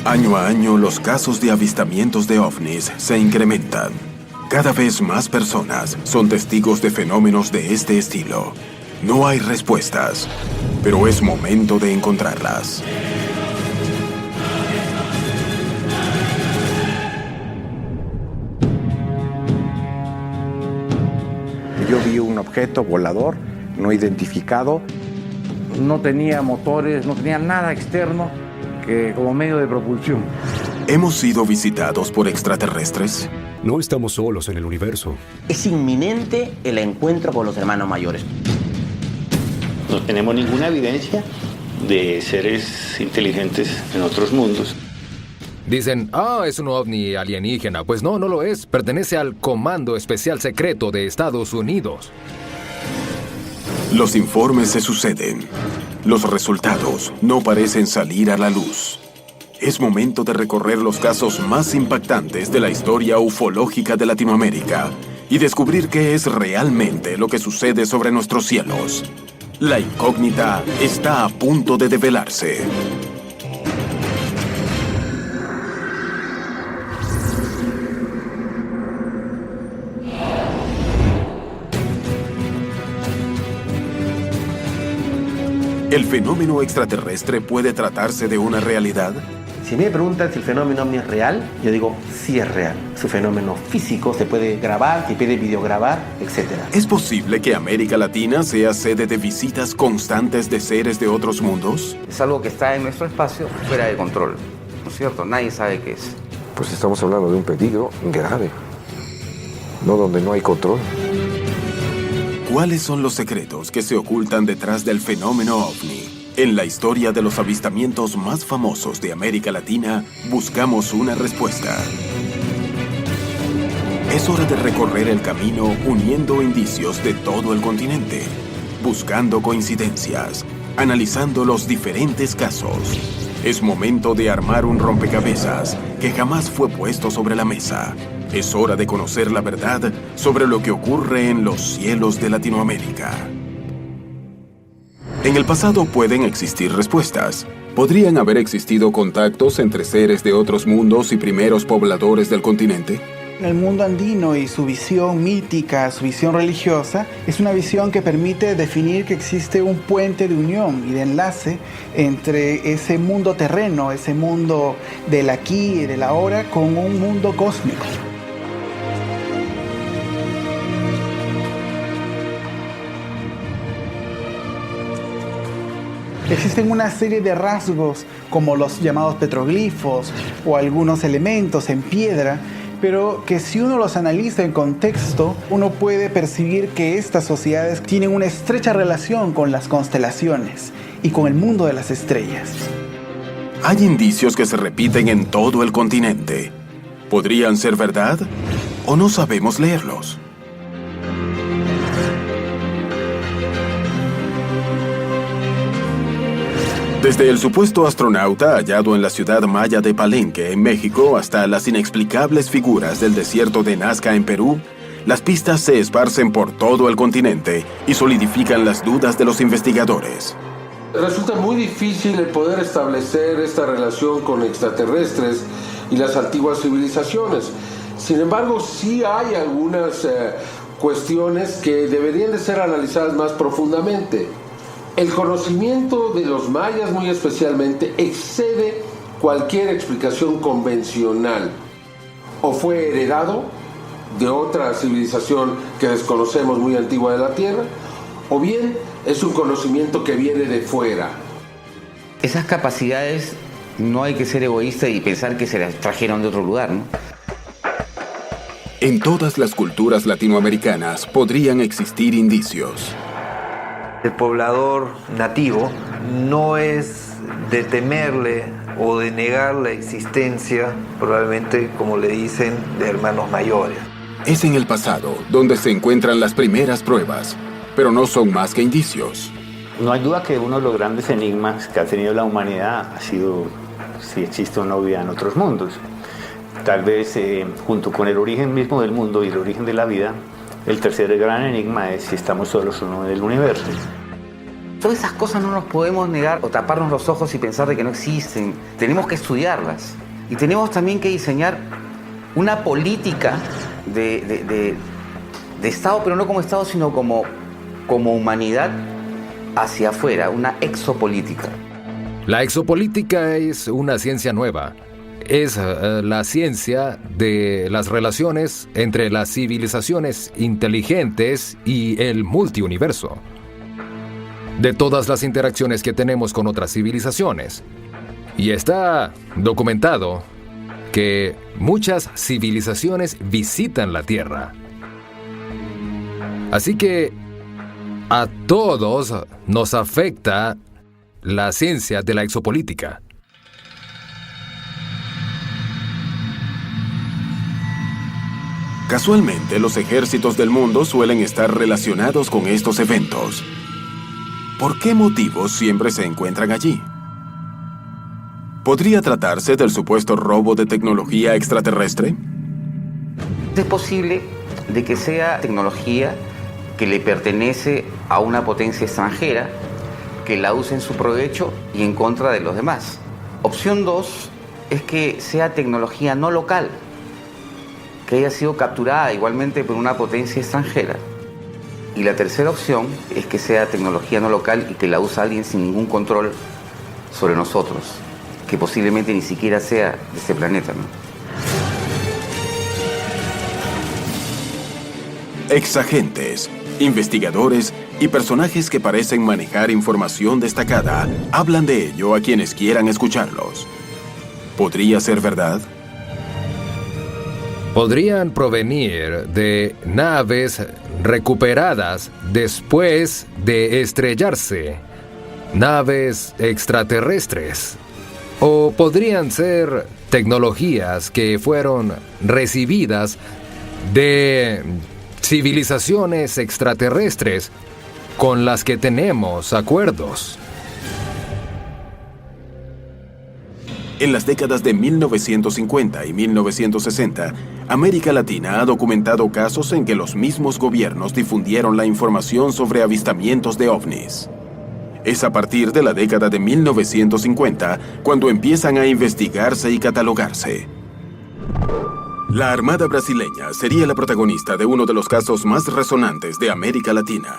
Año a año, los casos de avistamientos de ovnis se incrementan. Cada vez más personas son testigos de fenómenos de este estilo. No hay respuestas, pero es momento de encontrarlas. Yo vi un objeto volador no identificado. No tenía motores, no tenía nada externo que como medio de propulsión. ¿Hemos sido visitados por extraterrestres? No estamos solos en el universo. Es inminente el encuentro con los hermanos mayores. No tenemos ninguna evidencia de seres inteligentes en otros mundos. Dicen, es un ovni alienígena. Pues no, no lo es. Pertenece al Comando Especial Secreto de Estados Unidos. Los informes se suceden. Los resultados no parecen salir a la luz. Es momento de recorrer los casos más impactantes de la historia ufológica de Latinoamérica y descubrir qué es realmente lo que sucede sobre nuestros cielos. La incógnita está a punto de develarse. ¿El fenómeno extraterrestre puede tratarse de una realidad? Si me preguntan si el fenómeno ovni es real, yo digo, sí es real. Es un fenómeno físico, se puede grabar, se puede videograbar, etc. ¿Es posible que América Latina sea sede de visitas constantes de seres de otros mundos? Es algo que está en nuestro espacio fuera de control, ¿no es cierto? Nadie sabe qué es. Pues estamos hablando de un peligro grave, no donde no hay control. ¿Cuáles son los secretos que se ocultan detrás del fenómeno ovni? En la historia de los avistamientos más famosos de América Latina, buscamos una respuesta. Es hora de recorrer el camino uniendo indicios de todo el continente, buscando coincidencias, analizando los diferentes casos. Es momento de armar un rompecabezas que jamás fue puesto sobre la mesa. Es hora de conocer la verdad sobre lo que ocurre en los cielos de Latinoamérica. En el pasado pueden existir respuestas. ¿Podrían haber existido contactos entre seres de otros mundos y primeros pobladores del continente? El mundo andino y su visión mítica, su visión religiosa, es una visión que permite definir que existe un puente de unión y de enlace entre ese mundo terreno, ese mundo del aquí y del ahora, con un mundo cósmico. Existen una serie de rasgos, como los llamados petroglifos o algunos elementos en piedra, pero que si uno los analiza en contexto, uno puede percibir que estas sociedades tienen una estrecha relación con las constelaciones y con el mundo de las estrellas. Hay indicios que se repiten en todo el continente. ¿Podrían ser verdad? ¿O no sabemos leerlos? Desde el supuesto astronauta hallado en la ciudad maya de Palenque, en México, hasta las inexplicables figuras del desierto de Nazca, en Perú, las pistas se esparcen por todo el continente y solidifican las dudas de los investigadores. Resulta muy difícil el poder establecer esta relación con extraterrestres y las antiguas civilizaciones. Sin embargo, sí hay algunas cuestiones que deberían de ser analizadas más profundamente. El conocimiento de los mayas, muy especialmente, excede cualquier explicación convencional. O fue heredado de otra civilización que desconocemos muy antigua de la Tierra, o bien es un conocimiento que viene de fuera. Esas capacidades no hay que ser egoísta y pensar que se las trajeron de otro lugar, ¿no? En todas las culturas latinoamericanas podrían existir indicios. El poblador nativo no es de temerle o de negar la existencia, probablemente, como le dicen, de hermanos mayores. Es en el pasado donde se encuentran las primeras pruebas, pero no son más que indicios. No hay duda que uno de los grandes enigmas que ha tenido la humanidad ha sido si existe o no vida en otros mundos. Tal vez junto con el origen mismo del mundo y el origen de la vida, el tercer gran enigma es si estamos solos o no en el universo. Todas esas cosas no nos podemos negar o taparnos los ojos y pensar de que no existen. Tenemos que estudiarlas. Y tenemos también que diseñar una política de Estado, pero no como Estado, sino como humanidad hacia afuera, una exopolítica. La exopolítica es una ciencia nueva. Es la ciencia de las relaciones entre las civilizaciones inteligentes y el multiuniverso. De todas las interacciones que tenemos con otras civilizaciones. Y está documentado que muchas civilizaciones visitan la Tierra. Así que a todos nos afecta la ciencia de la exopolítica. Casualmente, los ejércitos del mundo suelen estar relacionados con estos eventos. ¿Por qué motivos siempre se encuentran allí? ¿Podría tratarse del supuesto robo de tecnología extraterrestre? Es posible de que sea tecnología que le pertenece a una potencia extranjera, que la use en su provecho y en contra de los demás. Opción 2 es que sea tecnología no local, que haya sido capturada igualmente por una potencia extranjera. Y la tercera opción es que sea tecnología no local y que la use alguien sin ningún control sobre nosotros, que posiblemente ni siquiera sea de este planeta, ¿no? Exagentes, investigadores y personajes que parecen manejar información destacada hablan de ello a quienes quieran escucharlos. ¿Podría ser verdad? Podrían provenir de naves recuperadas después de estrellarse, naves extraterrestres, o podrían ser tecnologías que fueron recibidas de civilizaciones extraterrestres con las que tenemos acuerdos. En las décadas de 1950 y 1960, América Latina ha documentado casos en que los mismos gobiernos difundieron la información sobre avistamientos de ovnis. Es a partir de la década de 1950 cuando empiezan a investigarse y catalogarse. La Armada brasileña sería la protagonista de uno de los casos más resonantes de América Latina.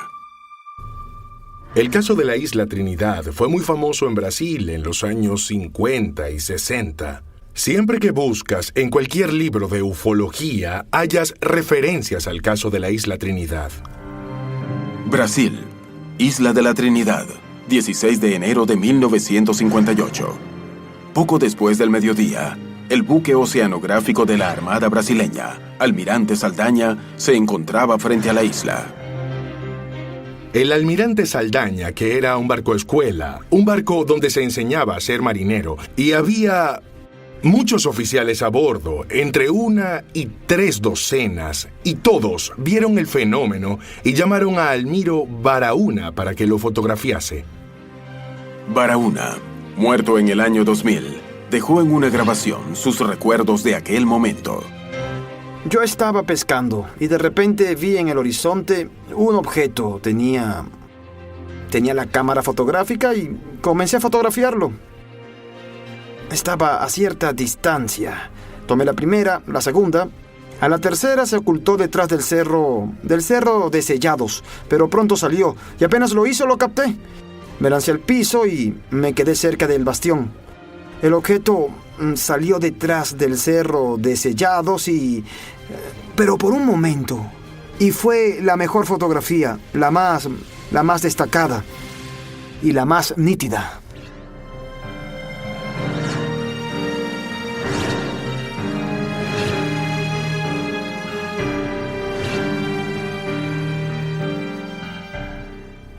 El caso de la Isla Trinidad fue muy famoso en Brasil en los años 50 y 60. Siempre que buscas en cualquier libro de ufología, hallas referencias al caso de la Isla Trinidad. Brasil, Isla de la Trinidad, 16 de enero de 1958. Poco después del mediodía, el buque oceanográfico de la Armada brasileña, Almirante Saldaña, se encontraba frente a la isla. El Almirante Saldaña, que era un barco escuela, un barco donde se enseñaba a ser marinero, y había muchos oficiales a bordo, entre 1 y 3 docenas, y todos vieron el fenómeno y llamaron a Almiro Baraúna para que lo fotografiase. Baraúna, muerto en el año 2000, dejó en una grabación sus recuerdos de aquel momento. Yo estaba pescando y de repente vi en el horizonte un objeto. Tenía la cámara fotográfica y comencé a fotografiarlo. Estaba a cierta distancia. Tomé la primera, la segunda. A la tercera se ocultó detrás del cerro de Sellados, pero pronto salió y apenas lo hizo lo capté. Me lancé al piso y me quedé cerca del bastión. El objeto salió detrás del cerro de Sellados pero por un momento. Y fue la mejor fotografía, la más destacada y la más nítida.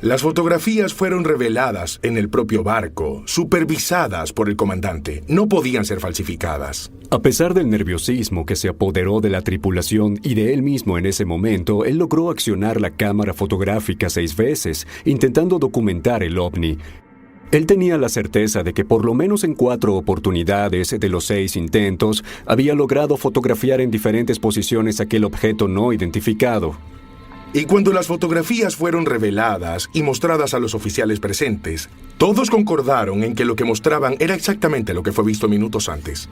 Las fotografías fueron reveladas en el propio barco, supervisadas por el comandante. No podían ser falsificadas. A pesar del nerviosismo que se apoderó de la tripulación y de él mismo en ese momento, él logró accionar la cámara fotográfica 6 veces, intentando documentar el ovni. Él tenía la certeza de que por lo menos en 4 oportunidades de los 6 intentos, había logrado fotografiar en diferentes posiciones aquel objeto no identificado. Y cuando las fotografías fueron reveladas y mostradas a los oficiales presentes, todos concordaron en que lo que mostraban era exactamente lo que fue visto minutos antes.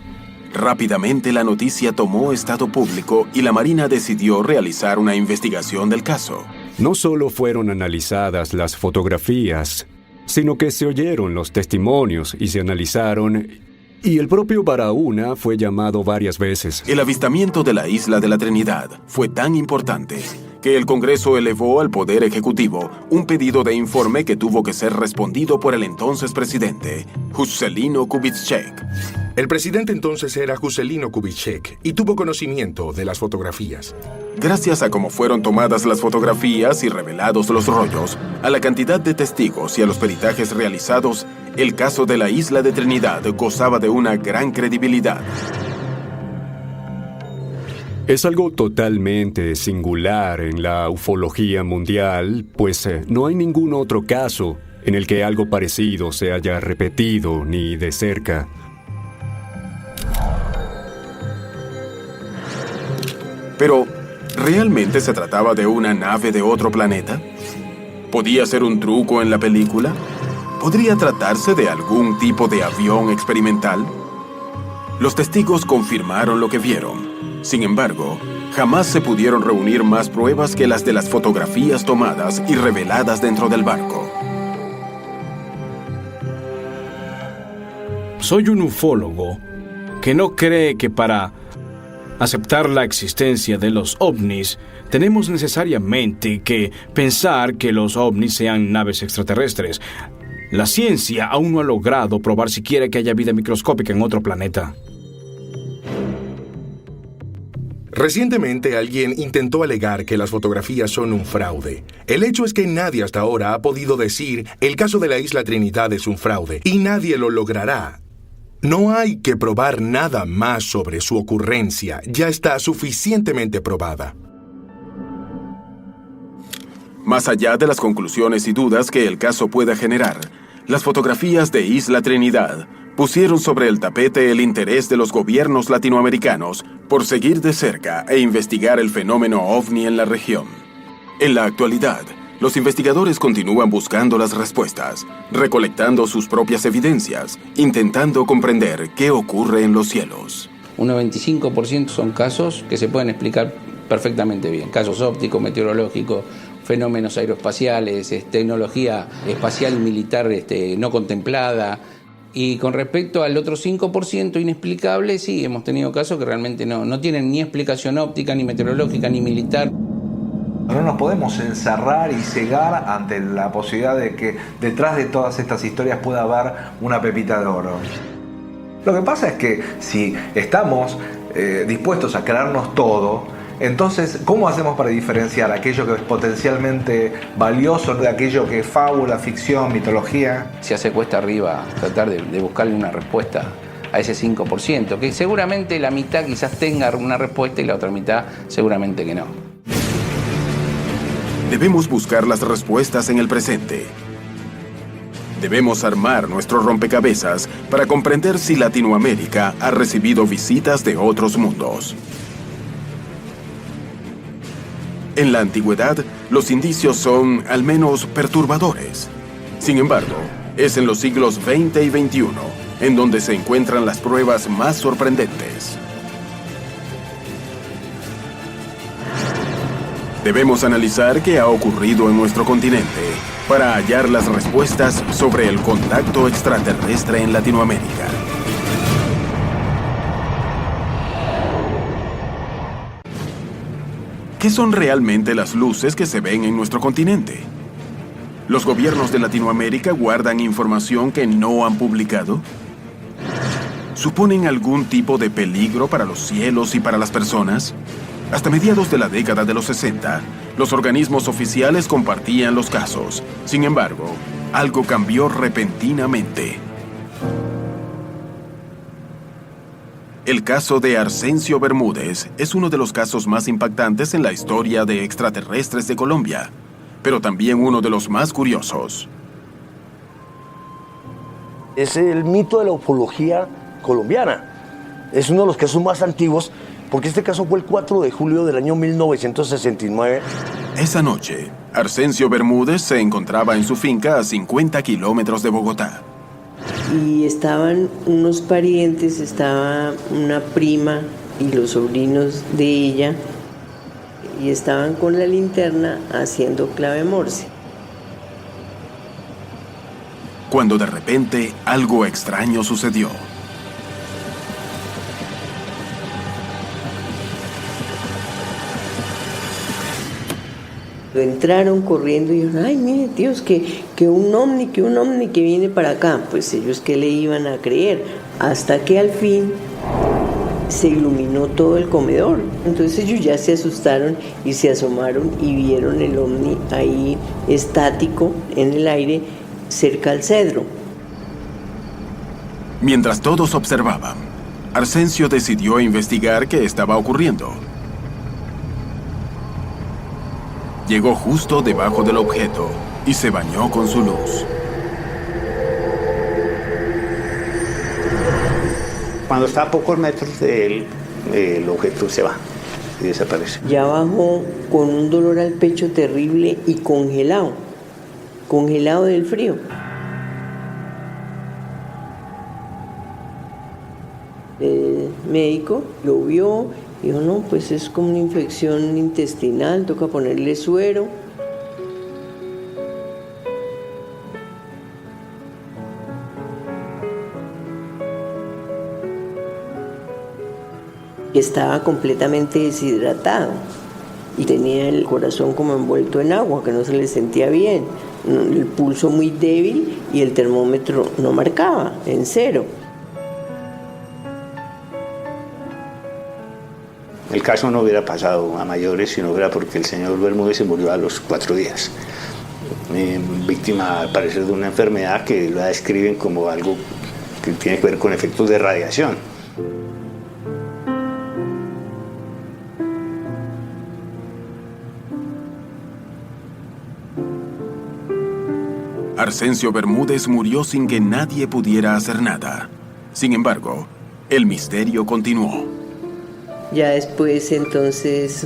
Rápidamente la noticia tomó estado público y la Marina decidió realizar una investigación del caso. No solo fueron analizadas las fotografías, sino que se oyeron los testimonios y se analizaron, y el propio Barahona fue llamado varias veces. El avistamiento de la isla de la Trinidad fue tan importante que el Congreso elevó al Poder Ejecutivo un pedido de informe que tuvo que ser respondido por el entonces presidente, Juscelino Kubitschek. El presidente entonces era Juscelino Kubitschek y tuvo conocimiento de las fotografías. Gracias a cómo fueron tomadas las fotografías y revelados los rollos, a la cantidad de testigos y a los peritajes realizados, el caso de la isla de Trinidad gozaba de una gran credibilidad. Es algo totalmente singular en la ufología mundial, pues no hay ningún otro caso en el que algo parecido se haya repetido ni de cerca. Pero, ¿realmente se trataba de una nave de otro planeta? ¿Podía ser un truco en la película? ¿Podría tratarse de algún tipo de avión experimental? Los testigos confirmaron lo que vieron. Sin embargo, jamás se pudieron reunir más pruebas que las de las fotografías tomadas y reveladas dentro del barco. Soy un ufólogo que no cree que para aceptar la existencia de los ovnis, tenemos necesariamente que pensar que los ovnis sean naves extraterrestres. La ciencia aún no ha logrado probar siquiera que haya vida microscópica en otro planeta. Recientemente alguien intentó alegar que las fotografías son un fraude. El hecho es que nadie hasta ahora ha podido decir el caso de la isla Trinidad es un fraude, y nadie lo logrará. No hay que probar nada más sobre su ocurrencia, ya está suficientemente probada. Más allá de las conclusiones y dudas que el caso pueda generar, las fotografías de Isla Trinidad pusieron sobre el tapete el interés de los gobiernos latinoamericanos por seguir de cerca e investigar el fenómeno ovni en la región. En la actualidad, los investigadores continúan buscando las respuestas, recolectando sus propias evidencias, intentando comprender qué ocurre en los cielos. Un 95% son casos que se pueden explicar perfectamente bien. Casos ópticos, meteorológicos, fenómenos aeroespaciales, tecnología espacial y militar no contemplada. Y con respecto al otro 5% inexplicable, sí, hemos tenido casos que realmente no tienen ni explicación óptica, ni meteorológica, ni militar. No nos podemos encerrar y cegar ante la posibilidad de que detrás de todas estas historias pueda haber una pepita de oro. Lo que pasa es que si estamos dispuestos a creernos todo, entonces, ¿cómo hacemos para diferenciar aquello que es potencialmente valioso de aquello que es fábula, ficción, mitología? Se hace cuesta arriba tratar de buscarle una respuesta a ese 5%, que seguramente la mitad quizás tenga una respuesta y la otra mitad seguramente que no. Debemos buscar las respuestas en el presente. Debemos armar nuestro rompecabezas para comprender si Latinoamérica ha recibido visitas de otros mundos. En la antigüedad, los indicios son, al menos, perturbadores. Sin embargo, es en los siglos XX y XXI en donde se encuentran las pruebas más sorprendentes. Debemos analizar qué ha ocurrido en nuestro continente para hallar las respuestas sobre el contacto extraterrestre en Latinoamérica. ¿Qué son realmente las luces que se ven en nuestro continente? ¿Los gobiernos de Latinoamérica guardan información que no han publicado? ¿Suponen algún tipo de peligro para los cielos y para las personas? Hasta mediados de la década de los 60, los organismos oficiales compartían los casos. Sin embargo, algo cambió repentinamente. El caso de Arsencio Bermúdez es uno de los casos más impactantes en la historia de extraterrestres de Colombia, pero también uno de los más curiosos. Es el mito de la ufología colombiana. Es uno de los casos más antiguos, porque este caso fue el 4 de julio del año 1969, Esa noche, Arsencio Bermúdez se encontraba en su finca a 50 kilómetros de Bogotá. Y estaban unos parientes, estaba una prima y los sobrinos de ella, y estaban con la linterna haciendo clave Morse. Cuando de repente algo extraño sucedió. Entraron corriendo y dijeron, ay, mire, Dios, que un ovni que viene para acá. Pues ellos, ¿qué le iban a creer? Hasta que al fin se iluminó todo el comedor. Entonces ellos ya se asustaron y se asomaron y vieron el ovni ahí estático en el aire cerca al cedro. Mientras todos observaban, Arsencio decidió investigar qué estaba ocurriendo. Llegó justo debajo del objeto y se bañó con su luz. Cuando está a pocos metros de él, el objeto se va y desaparece. Ya bajó con un dolor al pecho terrible y congelado del frío. El médico lo vio y dijo, no, pues es como una infección intestinal, toca ponerle suero. Estaba completamente deshidratado y tenía el corazón como envuelto en agua, que no se le sentía bien, el pulso muy débil y el termómetro no marcaba, en 0. El caso no hubiera pasado a mayores si no hubiera porque el señor Bermúdez se murió a los 4 días. Víctima, al parecer, de una enfermedad que la describen como algo que tiene que ver con efectos de radiación. Arsencio Bermúdez murió sin que nadie pudiera hacer nada. Sin embargo, el misterio continuó. Ya después entonces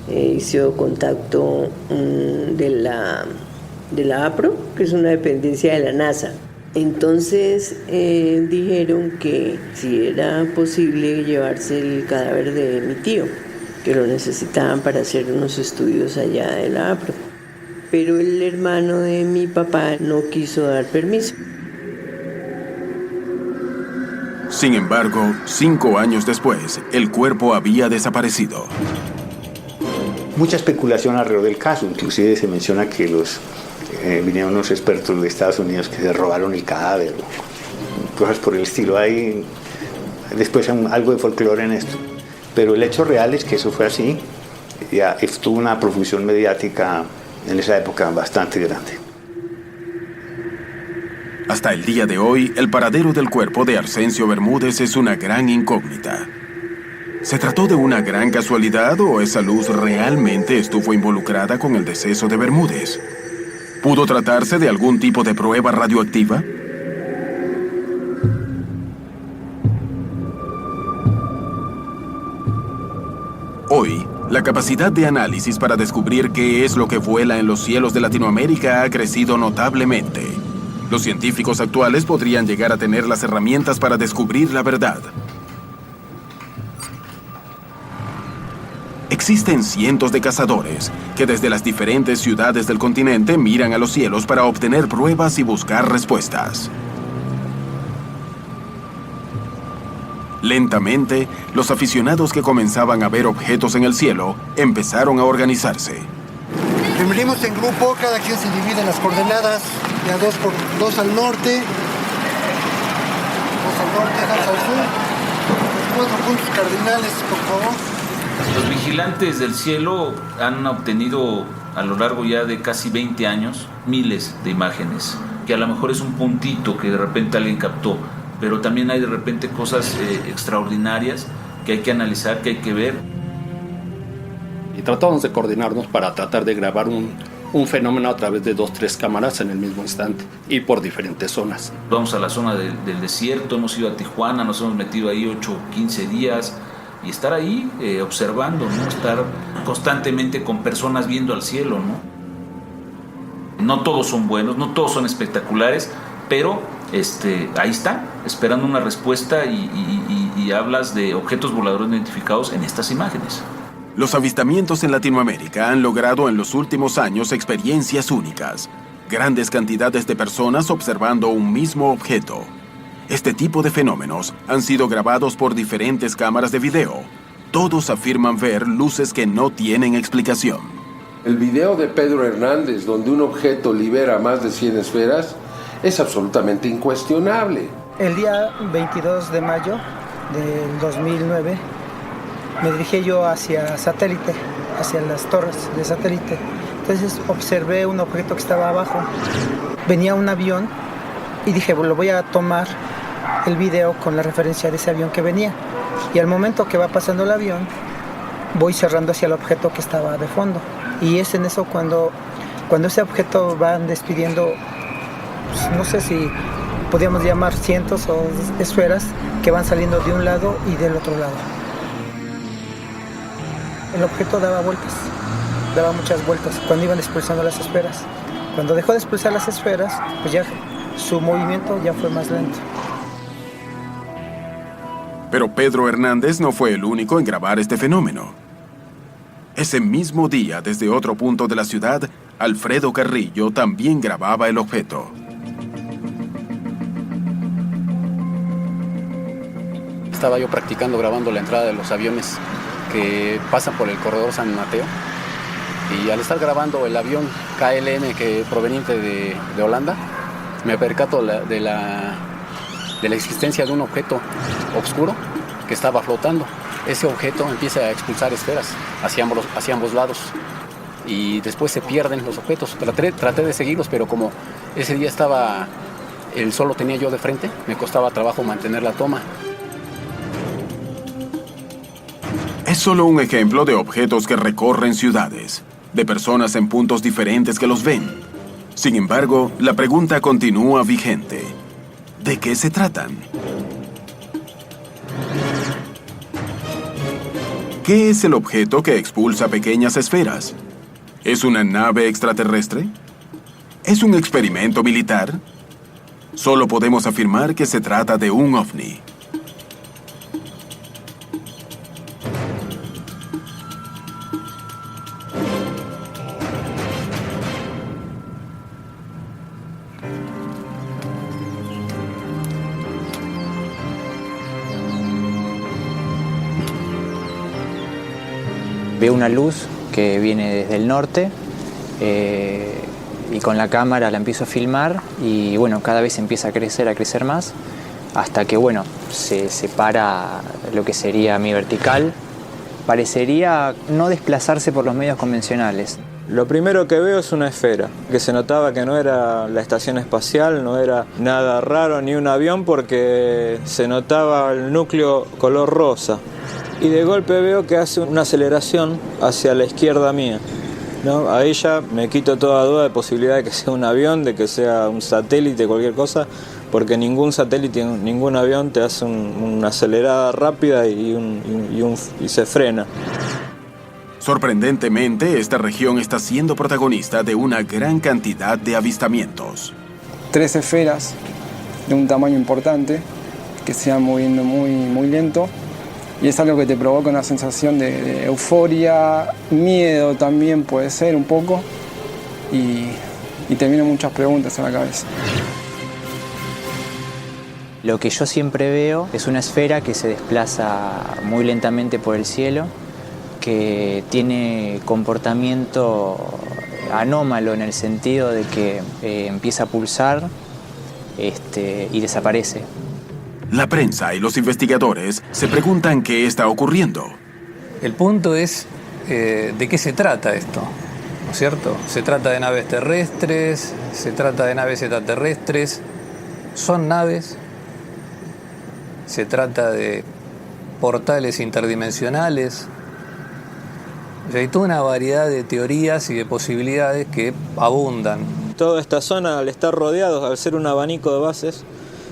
hizo contacto de la APRO, que es una dependencia de la NASA. Entonces dijeron que si era posible llevarse el cadáver de mi tío, que lo necesitaban para hacer unos estudios allá de la APRO. Pero el hermano de mi papá no quiso dar permiso. Sin embargo, 5 años después, el cuerpo había desaparecido. Mucha especulación alrededor del caso, inclusive se menciona que vinieron unos expertos de Estados Unidos que se robaron el cadáver, cosas por el estilo. Hay después algo de folclore en esto, pero el hecho real es que eso fue así. Ya tuvo una profusión mediática en esa época bastante grande. Hasta el día de hoy, el paradero del cuerpo de Arsencio Bermúdez es una gran incógnita. ¿Se trató de una gran casualidad o esa luz realmente estuvo involucrada con el deceso de Bermúdez? ¿Pudo tratarse de algún tipo de prueba radioactiva? Hoy, la capacidad de análisis para descubrir qué es lo que vuela en los cielos de Latinoamérica ha crecido notablemente. Los científicos actuales podrían llegar a tener las herramientas para descubrir la verdad. Existen cientos de cazadores que desde las diferentes ciudades del continente miran a los cielos para obtener pruebas y buscar respuestas. Lentamente, los aficionados que comenzaban a ver objetos en el cielo empezaron a organizarse. Venimos en grupo, cada quien se divide en las coordenadas, ya dos al norte, 2 al sur, 4 puntos cardinales, por favor. Los vigilantes del cielo han obtenido a lo largo ya de casi 20 años miles de imágenes, que a lo mejor es un puntito que de repente alguien captó, pero también hay de repente cosas extraordinarias que hay que analizar, que hay que ver. Y tratamos de coordinarnos para tratar de grabar un fenómeno a través de 2-3 cámaras en el mismo instante y por diferentes zonas. Vamos a la zona del desierto, hemos ido a Tijuana, nos hemos metido ahí 8 o 15 días y estar ahí observando, ¿no? Estar constantemente con personas viendo al cielo, ¿no? No todos son buenos, no todos son espectaculares, pero ahí está, esperando una respuesta y hablas de objetos voladores no identificados en estas imágenes. Los avistamientos en Latinoamérica han logrado en los últimos años experiencias únicas. Grandes cantidades de personas observando un mismo objeto. Este tipo de fenómenos han sido grabados por diferentes cámaras de video. Todos afirman ver luces que no tienen explicación. El video de Pedro Hernández, donde un objeto libera más de 100 esferas, es absolutamente incuestionable. El día 22 de mayo del 2009 me dirigí yo hacia satélite, hacia las torres de satélite. Entonces observé un objeto que estaba abajo. Venía un avión y dije, bueno, voy a tomar el video con la referencia de ese avión que venía. Y al momento que va pasando el avión, voy cerrando hacia el objeto que estaba de fondo. Y es en eso cuando ese objeto va despidiendo, pues, no sé si podríamos llamar cientos o esferas que van saliendo de un lado y del otro lado. El objeto daba vueltas, daba muchas vueltas cuando iban expulsando las esferas. Cuando dejó de expulsar las esferas, pues ya su movimiento ya fue más lento. Pero Pedro Hernández no fue el único en grabar este fenómeno. Ese mismo día, desde otro punto de la ciudad, Alfredo Carrillo también grababa el objeto. Estaba yo practicando grabando la entrada de los aviones que pasan por el corredor San Mateo, y al estar grabando el avión KLM proveniente de Holanda, me percato de la existencia de un objeto oscuro que estaba flotando. Ese objeto empieza a expulsar esferas hacia ambos lados y después se pierden los objetos. Traté de seguirlos, pero como ese día el sol lo tenía yo de frente, me costaba trabajo mantener la toma. Es solo un ejemplo de objetos que recorren ciudades, de personas en puntos diferentes que los ven. Sin embargo, la pregunta continúa vigente. ¿De qué se tratan? ¿Qué es el objeto que expulsa pequeñas esferas? ¿Es una nave extraterrestre? ¿Es un experimento militar? Solo podemos afirmar que se trata de un ovni. Veo una luz que viene desde el norte y con la cámara la empiezo a filmar y bueno, cada vez empieza a crecer más hasta que bueno, se separa lo que sería mi vertical. Parecería no desplazarse por los medios convencionales. Lo primero que veo es una esfera, que se notaba que no era la estación espacial, no era nada raro ni un avión porque se notaba el núcleo color rosa. Y de golpe veo que hace una aceleración hacia la izquierda mía, ¿no? Ahí ya me quito toda duda de posibilidad de que sea un avión, de que sea un satélite, cualquier cosa, porque ningún satélite, ningún avión te hace una acelerada rápida y se frena. Sorprendentemente, esta región está siendo protagonista de una gran cantidad de avistamientos. 3 esferas de un tamaño importante que se van moviendo muy lento. Y es algo que te provoca una sensación de euforia, miedo también puede ser un poco, y te vienen muchas preguntas en la cabeza. Lo que yo siempre veo es una esfera que se desplaza muy lentamente por el cielo, que tiene comportamiento anómalo en el sentido de que empieza a pulsar y desaparece. La prensa y los investigadores se preguntan qué está ocurriendo. El punto es de qué se trata esto, ¿no es cierto? Se trata de naves terrestres, se trata de naves extraterrestres, son naves, se trata de portales interdimensionales. O sea, hay toda una variedad de teorías y de posibilidades que abundan. Toda esta zona, al estar rodeados, al ser un abanico de bases,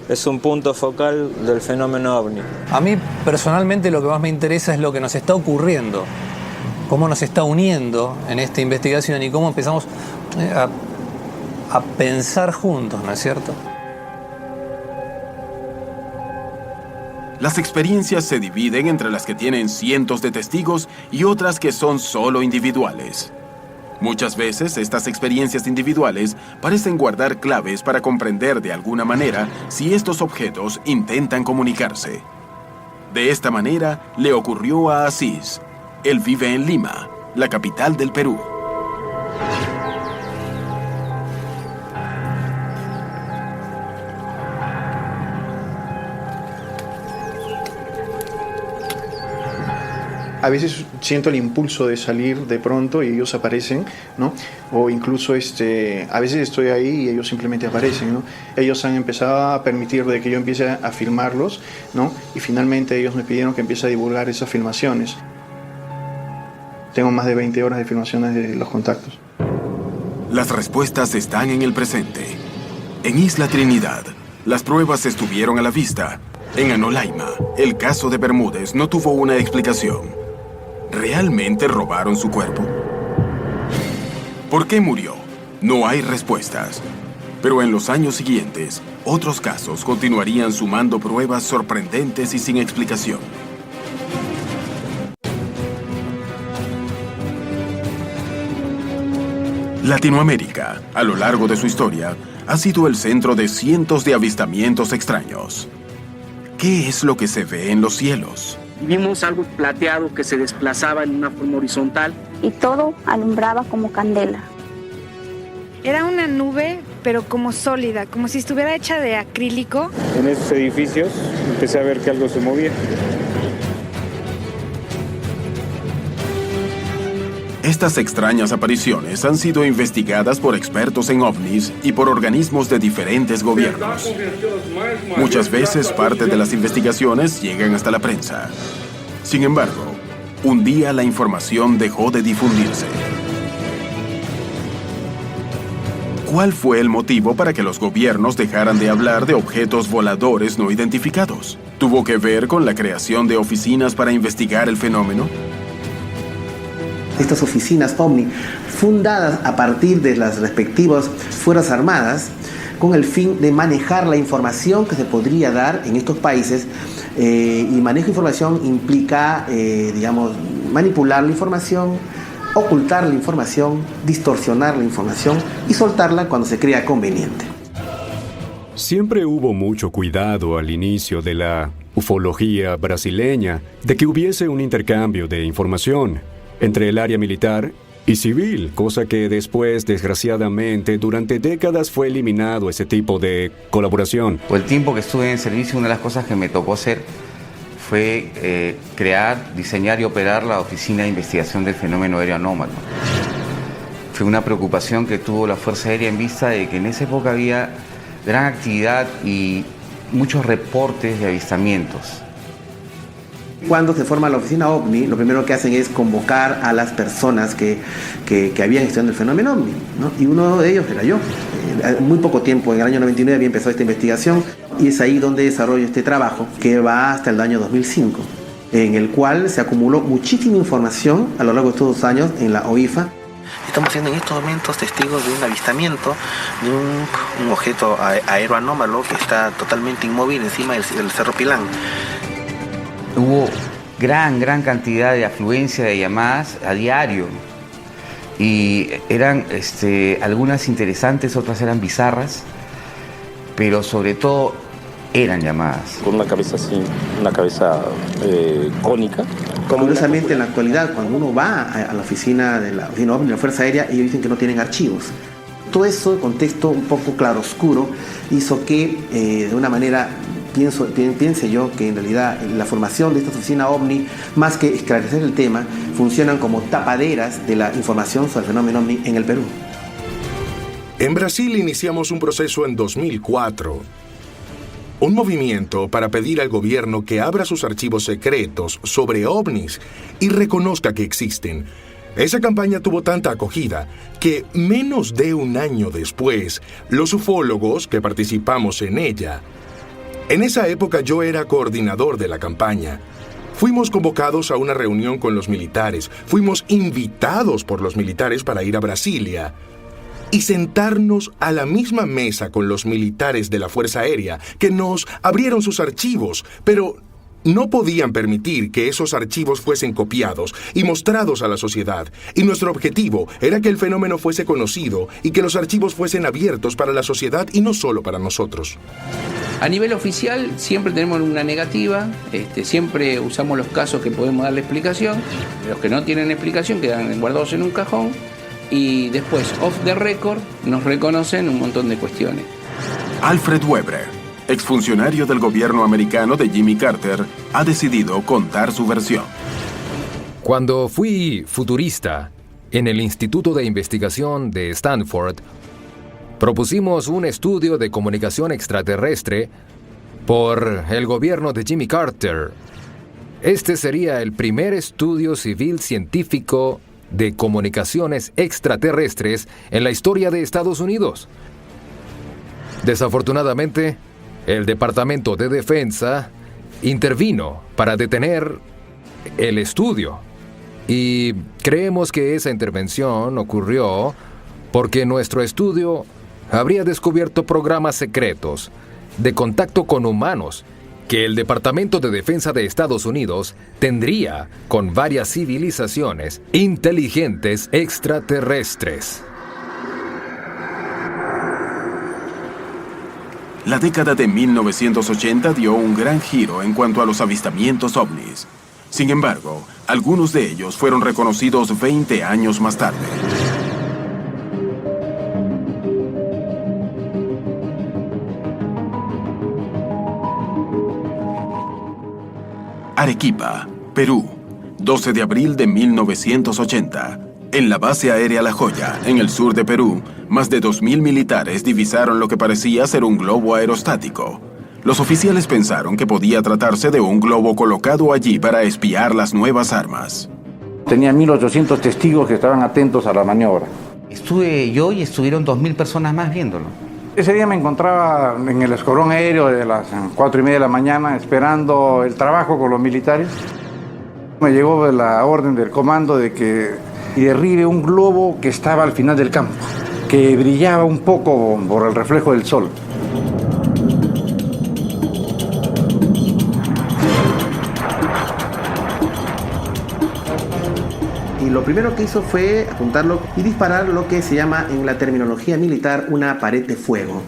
es un punto focal del fenómeno ovni. A mí personalmente lo que más me interesa es lo que nos está ocurriendo. cómo nos está uniendo en esta investigación y cómo empezamos a pensar juntos, ¿no es cierto? Las experiencias se dividen entre las que tienen cientos de testigos y otras que son solo individuales. Muchas veces estas experiencias individuales parecen guardar claves para comprender de alguna manera si estos objetos intentan comunicarse. De esta manera le ocurrió a Asís. Él vive en Lima, la capital del Perú. A veces siento el impulso de salir de pronto y ellos aparecen, ¿no? O incluso a veces estoy ahí y ellos simplemente aparecen, ¿no? Ellos han empezado a permitir de que yo empiece a filmarlos, ¿no? Y finalmente ellos me pidieron que empiece a divulgar esas filmaciones. Tengo más de 20 horas de filmaciones de los contactos. Las respuestas están en el presente. En Isla Trinidad, las pruebas estuvieron a la vista. En Anolaima, el caso de Bermúdez no tuvo una explicación. ¿Realmente robaron su cuerpo? ¿Por qué murió? No hay respuestas. Pero en los años siguientes, otros casos continuarían sumando pruebas sorprendentes y sin explicación. Latinoamérica, a lo largo de su historia, ha sido el centro de cientos de avistamientos extraños. ¿Qué es lo que se ve en los cielos? Vimos algo plateado que se desplazaba en una forma horizontal. Y todo alumbraba como candela. Era una nube, pero como sólida, como si estuviera hecha de acrílico. En esos edificios empecé a ver que algo se movía. Estas extrañas apariciones han sido investigadas por expertos en ovnis y por organismos de diferentes gobiernos. Muchas veces parte de las investigaciones llegan hasta la prensa. Sin embargo, un día la información dejó de difundirse. ¿Cuál fue el motivo para que los gobiernos dejaran de hablar de objetos voladores no identificados? ¿Tuvo que ver con la creación de oficinas para investigar el fenómeno? Estas oficinas OVNI, fundadas a partir de las respectivas Fuerzas Armadas, con el fin de manejar la información que se podría dar en estos países, y manejo de información implica, manipular la información, ocultar la información, distorsionar la información y soltarla cuando se crea conveniente. Siempre hubo mucho cuidado al inicio de la ufología brasileña de que hubiese un intercambio de información entre el área militar y civil, cosa que después, desgraciadamente, durante décadas fue eliminado ese tipo de colaboración. Por el tiempo que estuve en servicio, una de las cosas que me tocó hacer fue crear, diseñar y operar la Oficina de Investigación del Fenómeno Aéreo Anómalo. Fue una preocupación que tuvo la Fuerza Aérea en vista de que en esa época había gran actividad y muchos reportes de avistamientos. Cuando se forma la oficina OVNI, lo primero que hacen es convocar a las personas que habían estudiado el fenómeno OVNI, ¿no? Y uno de ellos era yo. Muy poco tiempo, en el año 99 había empezado esta investigación y es ahí donde desarrollo este trabajo que va hasta el año 2005, en el cual se acumuló muchísima información a lo largo de estos 2 años en la OIFA. Estamos siendo en estos momentos testigos de un avistamiento de un objeto aeroanómalo que está totalmente inmóvil encima del Cerro Pilán. Hubo gran cantidad de afluencia de llamadas a diario y eran algunas interesantes, otras eran bizarras, pero sobre todo eran llamadas. Con una cabeza así, una cabeza cónica. Curiosamente, en la actualidad, cuando uno va a la oficina de la OVNI, de la Fuerza Aérea, ellos dicen que no tienen archivos. Todo eso, contexto un poco claroscuro, hizo que de una manera piense yo que en realidad la formación de esta oficina OVNI, más que esclarecer el tema, funcionan como tapaderas de la información sobre el fenómeno OVNI en el Perú. En Brasil iniciamos un proceso en 2004. Un movimiento para pedir al gobierno que abra sus archivos secretos sobre ovnis y reconozca que existen. Esa campaña tuvo tanta acogida que menos de un año después, los ufólogos que participamos en ella. En esa época yo era coordinador de la campaña. Fuimos convocados a una reunión con los militares. Fuimos invitados por los militares para ir a Brasilia y sentarnos a la misma mesa con los militares de la Fuerza Aérea, que nos abrieron sus archivos, pero no podían permitir que esos archivos fuesen copiados y mostrados a la sociedad. Y nuestro objetivo era que el fenómeno fuese conocido y que los archivos fuesen abiertos para la sociedad y no solo para nosotros. A nivel oficial siempre tenemos una negativa, siempre usamos los casos que podemos darle explicación, los que no tienen explicación quedan guardados en un cajón y después off the record nos reconocen un montón de cuestiones. Alfred Webre, exfuncionario del gobierno americano de Jimmy Carter, ha decidido contar su versión. Cuando fui futurista en el Instituto de Investigación de Stanford, propusimos un estudio de comunicación extraterrestre por el gobierno de Jimmy Carter. Este sería el primer estudio civil científico de comunicaciones extraterrestres en la historia de Estados Unidos. Desafortunadamente, el Departamento de Defensa intervino para detener el estudio. Y creemos que esa intervención ocurrió porque nuestro estudio habría descubierto programas secretos de contacto con humanos que el Departamento de Defensa de Estados Unidos tendría con varias civilizaciones inteligentes extraterrestres. La década de 1980 dio un gran giro en cuanto a los avistamientos ovnis. Sin embargo, algunos de ellos fueron reconocidos 20 años más tarde. Arequipa, Perú, 12 de abril de 1980. En la base aérea La Joya, en el sur de Perú, más de 2.000 militares divisaron lo que parecía ser un globo aerostático. Los oficiales pensaron que podía tratarse de un globo colocado allí para espiar las nuevas armas. Tenía 1.800 testigos que estaban atentos a la maniobra. Estuve yo y estuvieron 2.000 personas más viéndolo. Ese día me encontraba en el escuadrón aéreo de las 4:30 de la mañana esperando el trabajo con los militares. Me llegó la orden del comando de que derribe un globo que estaba al final del campo, que brillaba un poco por el reflejo del sol. Y lo primero que hizo fue apuntarlo y disparar lo que se llama en la terminología militar una pared de fuego.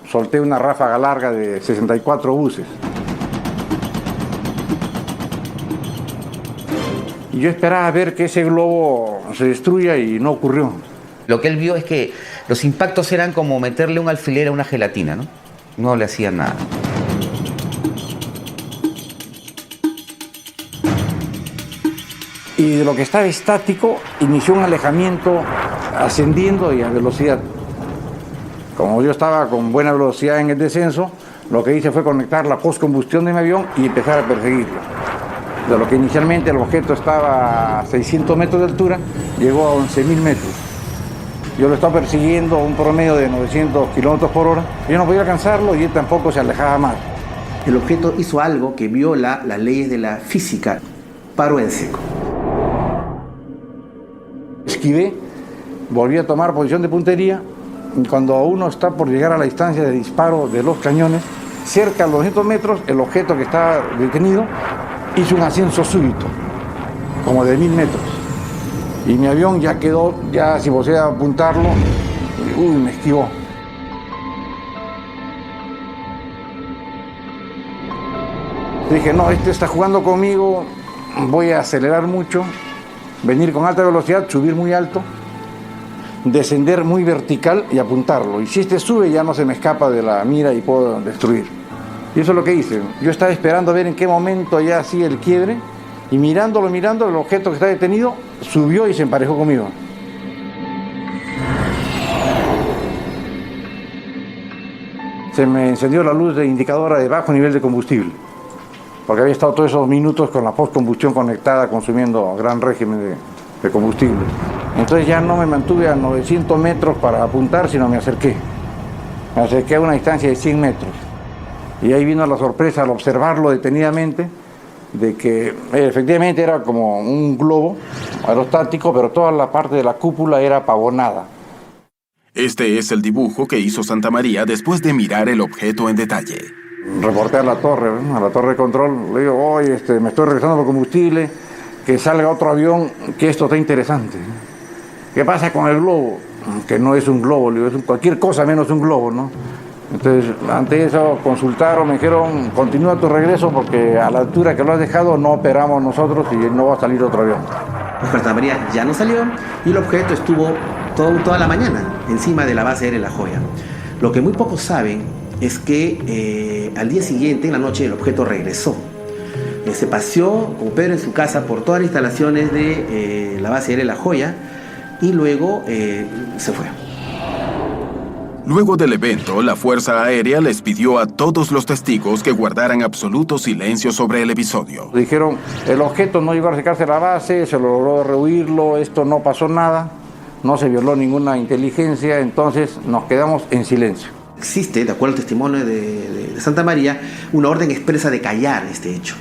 Solté una ráfaga larga de 64 buses. Y yo esperaba ver que ese globo se destruya y no ocurrió. Lo que él vio es que los impactos eran como meterle un alfiler a una gelatina, ¿no? No le hacían nada. Y de lo que estaba estático, inició un alejamiento ascendiendo y a velocidad. Como yo estaba con buena velocidad en el descenso, lo que hice fue conectar la postcombustión de mi avión y empezar a perseguirlo. De lo que inicialmente el objeto estaba a 600 metros de altura, llegó a 11.000 metros. Yo lo estaba persiguiendo a un promedio de 900 kilómetros por hora. Yo no podía alcanzarlo y él tampoco se alejaba más. El objeto hizo algo que viola las leyes de la física. Paró en seco. Esquivé, volví a tomar posición de puntería. Y cuando uno está por llegar a la distancia de disparo de los cañones, cerca a los 200 metros, el objeto que estaba detenido hizo un ascenso súbito, como de 1.000 metros. Y mi avión ya quedó, ya si vos a apuntarlo, me esquivó. Dije, no, este está jugando conmigo, voy a acelerar mucho, venir con alta velocidad, subir muy alto, descender muy vertical y apuntarlo. Y si este sube ya no se me escapa de la mira y puedo destruir. Y eso es lo que hice. Yo estaba esperando a ver en qué momento ya hacía el quiebre y mirándolo, el objeto que está detenido subió y se emparejó conmigo. Se me encendió la luz de indicadora de bajo nivel de combustible, porque había estado todos esos minutos con la postcombustión conectada consumiendo gran régimen de combustible. Entonces ya no me mantuve a 900 metros para apuntar, sino me acerqué. Me acerqué a una distancia de 100 metros. Y ahí vino la sorpresa al observarlo detenidamente, de que efectivamente era como un globo aerostático, pero toda la parte de la cúpula era pavonada. Este es el dibujo que hizo Santamaría después de mirar el objeto en detalle. Reporté a la torre de control, le digo, oye, me estoy regresando por combustible, que salga otro avión, que esto está interesante. ¿Qué pasa con el globo? Que no es un globo, le digo, es cualquier cosa menos un globo, ¿no? Entonces, ante eso consultaron, me dijeron, continúa tu regreso porque a la altura que lo has dejado no operamos nosotros y no va a salir otro avión. Santamaría ya no salió y el objeto estuvo toda la mañana encima de la base aérea La Joya. Lo que muy pocos saben es que al día siguiente, en la noche, el objeto regresó. Se paseó como Pedro en su casa por todas las instalaciones de la base aérea La Joya y luego se fue. Luego del evento, la Fuerza Aérea les pidió a todos los testigos que guardaran absoluto silencio sobre el episodio. Dijeron, el objeto no llegó a acercarse a la base, se logró rehuirlo, esto no pasó nada, no se violó ninguna inteligencia, entonces nos quedamos en silencio. Existe, de acuerdo al testimonio de Santamaría, una orden expresa de callar este hecho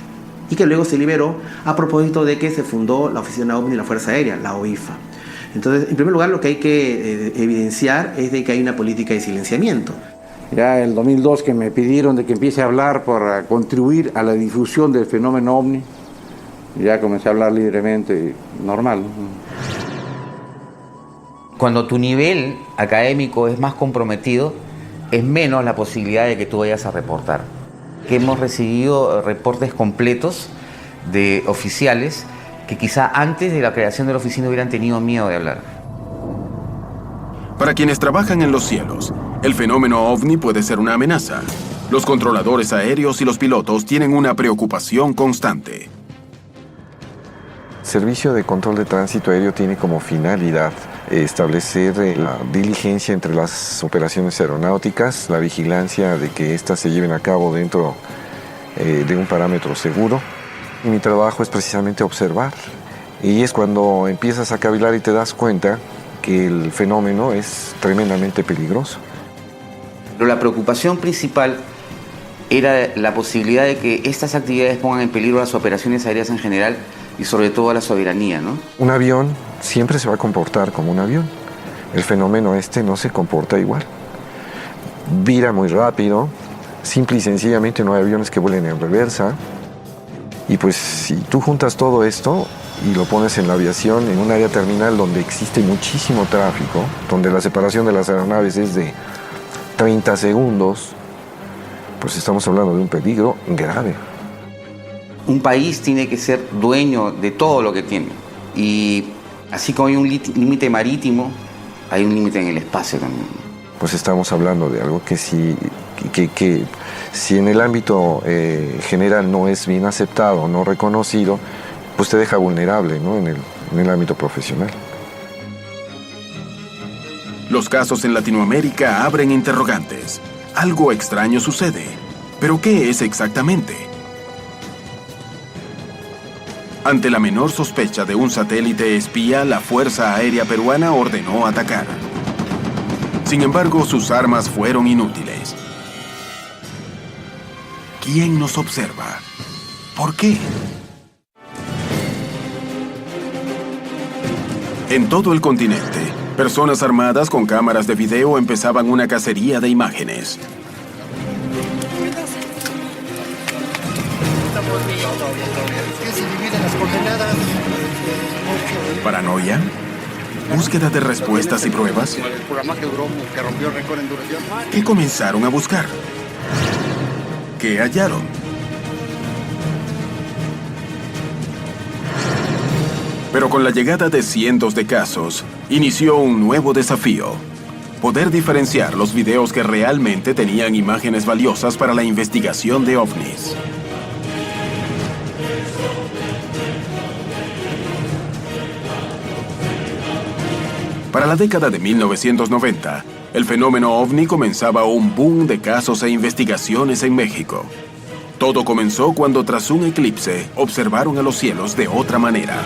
y que luego se liberó a propósito de que se fundó la Oficina OVNI de la Fuerza Aérea, la OIFA. Entonces, en primer lugar, lo que hay que evidenciar es de que hay una política de silenciamiento. Ya el 2002 que me pidieron de que empiece a hablar para contribuir a la difusión del fenómeno OVNI, ya comencé a hablar libremente, normal. Cuando tu nivel académico es más comprometido, es menos la posibilidad de que tú vayas a reportar. Que hemos recibido reportes completos de oficiales que quizá antes de la creación de la oficina hubieran tenido miedo de hablar. Para quienes trabajan en los cielos, el fenómeno OVNI puede ser una amenaza. Los controladores aéreos y los pilotos tienen una preocupación constante. El Servicio de Control de Tránsito Aéreo tiene como finalidad establecer la diligencia entre las operaciones aeronáuticas, la vigilancia de que éstas se lleven a cabo dentro de un parámetro seguro. Y mi trabajo es precisamente observar. Y es cuando empiezas a cavilar y te das cuenta que el fenómeno es tremendamente peligroso. Pero la preocupación principal era la posibilidad de que estas actividades pongan en peligro las operaciones aéreas en general y sobre todo a la soberanía, ¿no? Un avión siempre se va a comportar como un avión. El fenómeno no se comporta igual. Vira muy rápido, simple y sencillamente no hay aviones que vuelen en reversa. Y pues si tú juntas todo esto y lo pones en la aviación, en un área terminal donde existe muchísimo tráfico, donde la separación de las aeronaves es de 30 segundos, pues estamos hablando de un peligro grave. Un país tiene que ser dueño de todo lo que tiene. Y así como hay un límite marítimo, hay un límite en el espacio también. Pues estamos hablando de algo que sí... Que si en el ámbito general no es bien aceptado, no reconocido, pues te deja vulnerable, ¿no? en el ámbito profesional. Los casos en Latinoamérica abren interrogantes. Algo extraño sucede. ¿Pero qué es exactamente? Ante la menor sospecha de un satélite espía, la Fuerza Aérea Peruana ordenó atacar. Sin embargo, sus armas fueron inútiles. ¿Quién nos observa? ¿Por qué? En todo el continente, personas armadas con cámaras de video empezaban una cacería de imágenes. ¿Paranoia? ¿Búsqueda de respuestas y pruebas? ¿Qué comenzaron a buscar? ¿Qué hallaron? Pero con la llegada de cientos de casos, inició un nuevo desafío. Poder diferenciar los videos que realmente tenían imágenes valiosas para la investigación de ovnis. Para la década de 1990, el fenómeno ovni comenzaba un boom de casos e investigaciones en México. Todo comenzó cuando tras un eclipse observaron a los cielos de otra manera.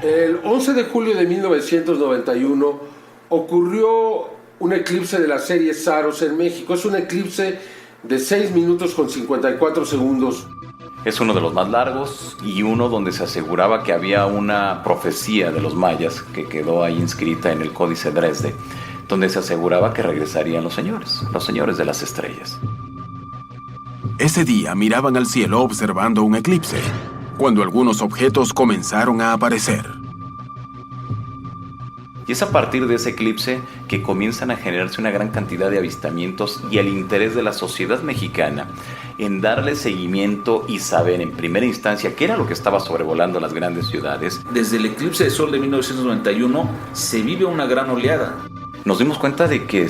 El 11 de julio de 1991 ocurrió un eclipse de la serie Saros en México. Es un eclipse de 6 minutos con 54 segundos. Es uno de los más largos y uno donde se aseguraba que había una profecía de los mayas que quedó ahí inscrita en el Códice Dresde, donde se aseguraba que regresarían los señores de las estrellas. Ese día miraban al cielo observando un eclipse, cuando algunos objetos comenzaron a aparecer. Y es a partir de ese eclipse que comienzan a generarse una gran cantidad de avistamientos y el interés de la sociedad mexicana en darle seguimiento y saber en primera instancia qué era lo que estaba sobrevolando las grandes ciudades. Desde el eclipse de sol de 1991 se vive una gran oleada. Nos dimos cuenta de que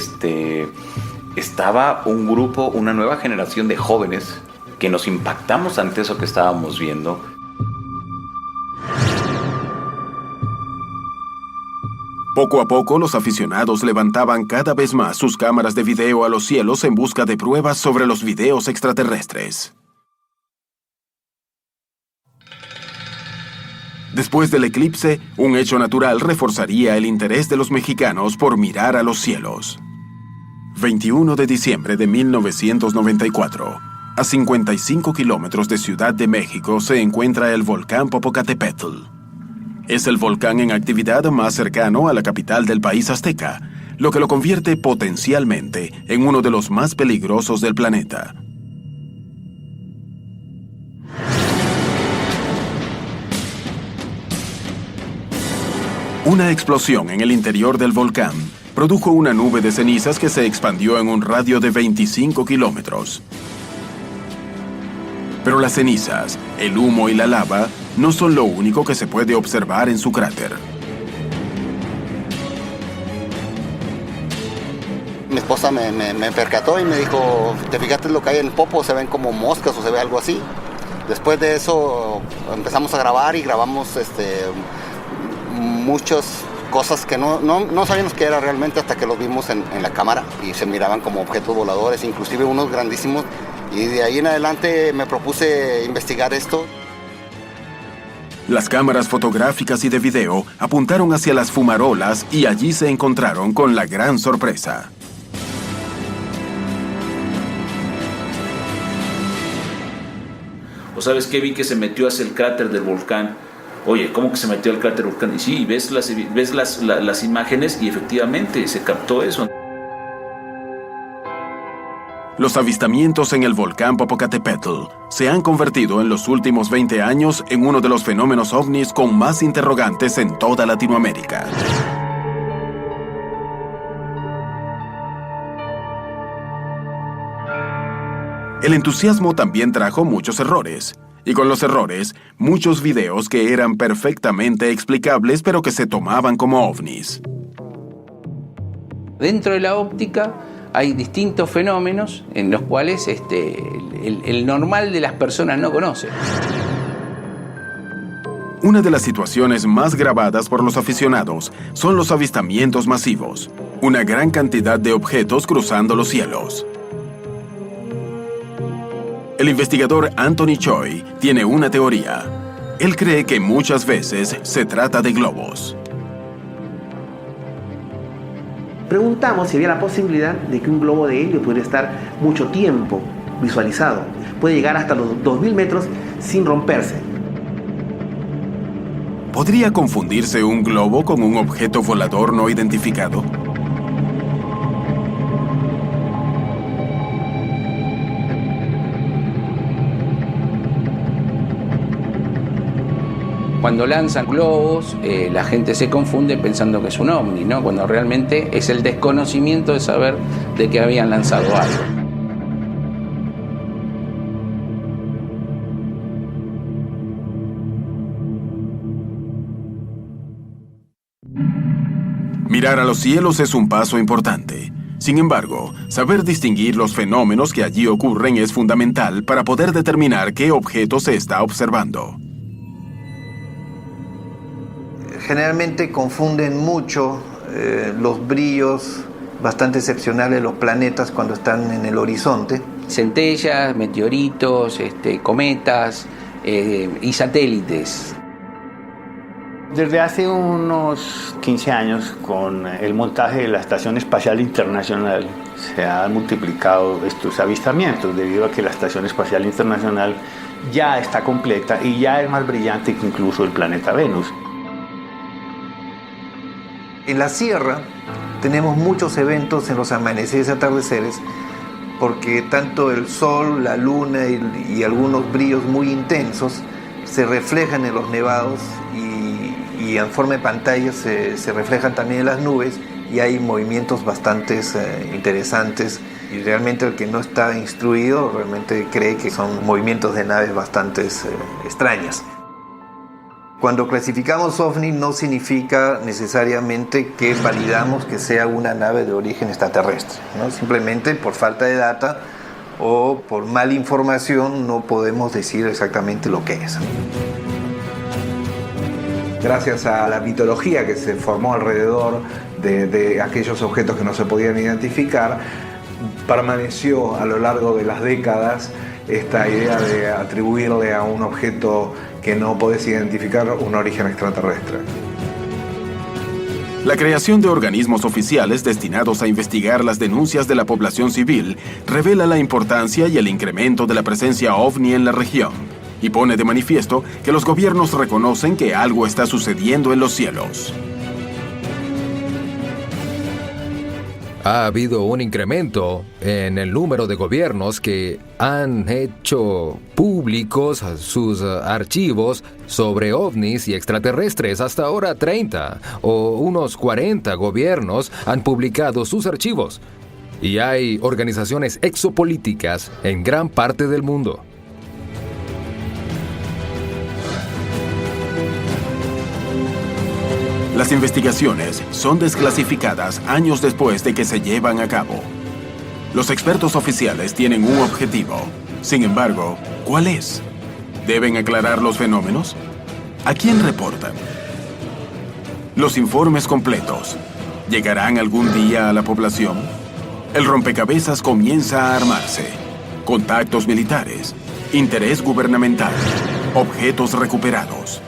estaba un grupo, una nueva generación de jóvenes que nos impactamos ante eso que estábamos viendo. Poco a poco, los aficionados levantaban cada vez más sus cámaras de video a los cielos en busca de pruebas sobre los videos extraterrestres. Después del eclipse, un hecho natural reforzaría el interés de los mexicanos por mirar a los cielos. 21 de diciembre de 1994. A 55 kilómetros de Ciudad de México se encuentra el volcán Popocatépetl. Es el volcán en actividad más cercano a la capital del país azteca, lo que lo convierte potencialmente en uno de los más peligrosos del planeta. Una explosión en el interior del volcán produjo una nube de cenizas que se expandió en un radio de 25 kilómetros. Pero las cenizas, el humo y la lava no son lo único que se puede observar en su cráter. Mi esposa me percató y me dijo, ¿te fijaste lo que hay en el popo? ¿Se ven como moscas o se ve algo así? Después de eso empezamos a grabar y grabamos muchas cosas que no sabíamos qué era realmente hasta que los vimos en la cámara y se miraban como objetos voladores, inclusive unos grandísimos. Y de ahí en adelante me propuse investigar esto. Las cámaras fotográficas y de video apuntaron hacia las fumarolas y allí se encontraron con la gran sorpresa. ¿O sabes qué? Vi que se metió hacia el cráter del volcán. Oye, ¿cómo que se metió al cráter del volcán? Y sí, ves las imágenes y efectivamente se captó eso. Los avistamientos en el volcán Popocatépetl se han convertido en los últimos 20 años en uno de los fenómenos ovnis con más interrogantes en toda Latinoamérica. El entusiasmo también trajo muchos errores. Y con los errores, muchos videos que eran perfectamente explicables pero que se tomaban como ovnis. Dentro de la óptica hay distintos fenómenos en los cuales el normal de las personas no conoce. Una de las situaciones más grabadas por los aficionados son los avistamientos masivos, una gran cantidad de objetos cruzando los cielos. El investigador Anthony Choi tiene una teoría. Él cree que muchas veces se trata de globos. Preguntamos si había la posibilidad de que un globo de helio pudiera estar mucho tiempo visualizado. Puede llegar hasta los 2000 metros sin romperse. ¿Podría confundirse un globo con un objeto volador no identificado? Cuando lanzan globos, la gente se confunde pensando que es un ovni, ¿no? Cuando realmente es el desconocimiento de saber de que habían lanzado algo. Mirar a los cielos es un paso importante. Sin embargo, saber distinguir los fenómenos que allí ocurren es fundamental para poder determinar qué objeto se está observando. Generalmente confunden mucho los brillos bastante excepcionales de los planetas cuando están en el horizonte. Centellas, meteoritos, cometas y satélites. Desde hace unos 15 años, con el montaje de la Estación Espacial Internacional, se han multiplicado estos avistamientos debido a que la Estación Espacial Internacional ya está completa y ya es más brillante que incluso el planeta Venus. En la Sierra tenemos muchos eventos en los amaneceres y atardeceres porque tanto el sol, la luna y algunos brillos muy intensos se reflejan en los nevados y en forma de pantalla se reflejan también en las nubes y hay movimientos bastante interesantes y realmente el que no está instruido realmente cree que son movimientos de naves bastante extrañas. Cuando clasificamos OVNI no significa necesariamente que validamos que sea una nave de origen extraterrestre, ¿no? Simplemente por falta de data o por mala información no podemos decir exactamente lo que es. Gracias a la mitología que se formó alrededor de aquellos objetos que no se podían identificar, permaneció a lo largo de las décadas esta idea de atribuirle a un objeto que no podés identificar un origen extraterrestre. La creación de organismos oficiales destinados a investigar las denuncias de la población civil revela la importancia y el incremento de la presencia OVNI en la región y pone de manifiesto que los gobiernos reconocen que algo está sucediendo en los cielos. Ha habido un incremento en el número de gobiernos que han hecho públicos sus archivos sobre ovnis y extraterrestres. Hasta ahora 30 o unos 40 gobiernos han publicado sus archivos. Y hay organizaciones exopolíticas en gran parte del mundo. Las investigaciones son desclasificadas años después de que se llevan a cabo. Los expertos oficiales tienen un objetivo. Sin embargo, ¿cuál es? ¿Deben aclarar los fenómenos? ¿A quién reportan? Los informes completos, ¿llegarán algún día a la población? El rompecabezas comienza a armarse. Contactos militares, interés gubernamental, objetos recuperados.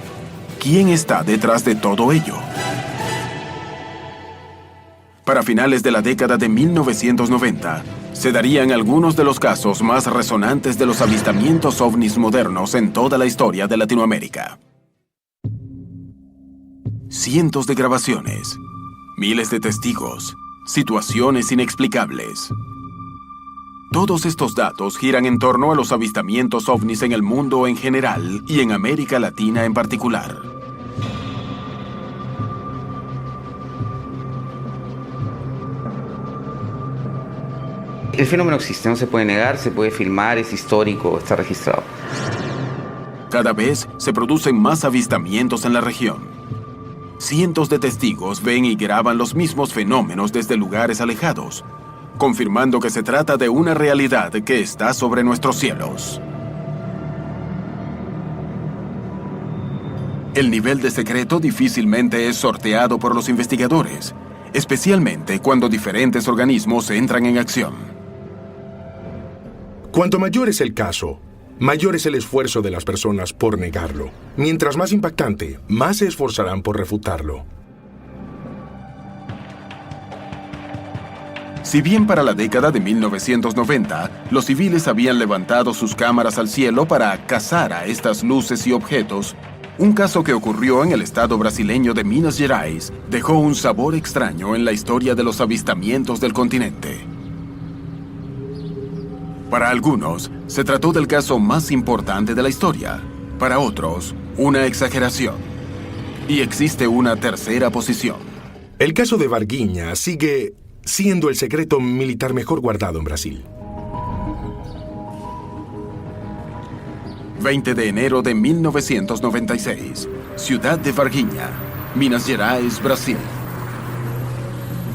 ¿Quién está detrás de todo ello? Para finales de la década de 1990, se darían algunos de los casos más resonantes de los avistamientos ovnis modernos en toda la historia de Latinoamérica. Cientos de grabaciones, miles de testigos, situaciones inexplicables. Todos estos datos giran en torno a los avistamientos ovnis en el mundo en general y en América Latina en particular. El fenómeno existe, no se puede negar, se puede filmar, es histórico, está registrado. Cada vez se producen más avistamientos en la región. Cientos de testigos ven y graban los mismos fenómenos desde lugares alejados, confirmando que se trata de una realidad que está sobre nuestros cielos. El nivel de secreto difícilmente es sorteado por los investigadores, especialmente cuando diferentes organismos entran en acción. Cuanto mayor es el caso, mayor es el esfuerzo de las personas por negarlo. Mientras más impactante, más se esforzarán por refutarlo. Si bien para la década de 1990, los civiles habían levantado sus cámaras al cielo para cazar a estas luces y objetos, un caso que ocurrió en el estado brasileño de Minas Gerais dejó un sabor extraño en la historia de los avistamientos del continente. Para algunos, se trató del caso más importante de la historia. Para otros, una exageración. Y existe una tercera posición. El caso de Varginha sigue siendo el secreto militar mejor guardado en Brasil. 20 de enero de 1996. Ciudad de Varginha, Minas Gerais, Brasil.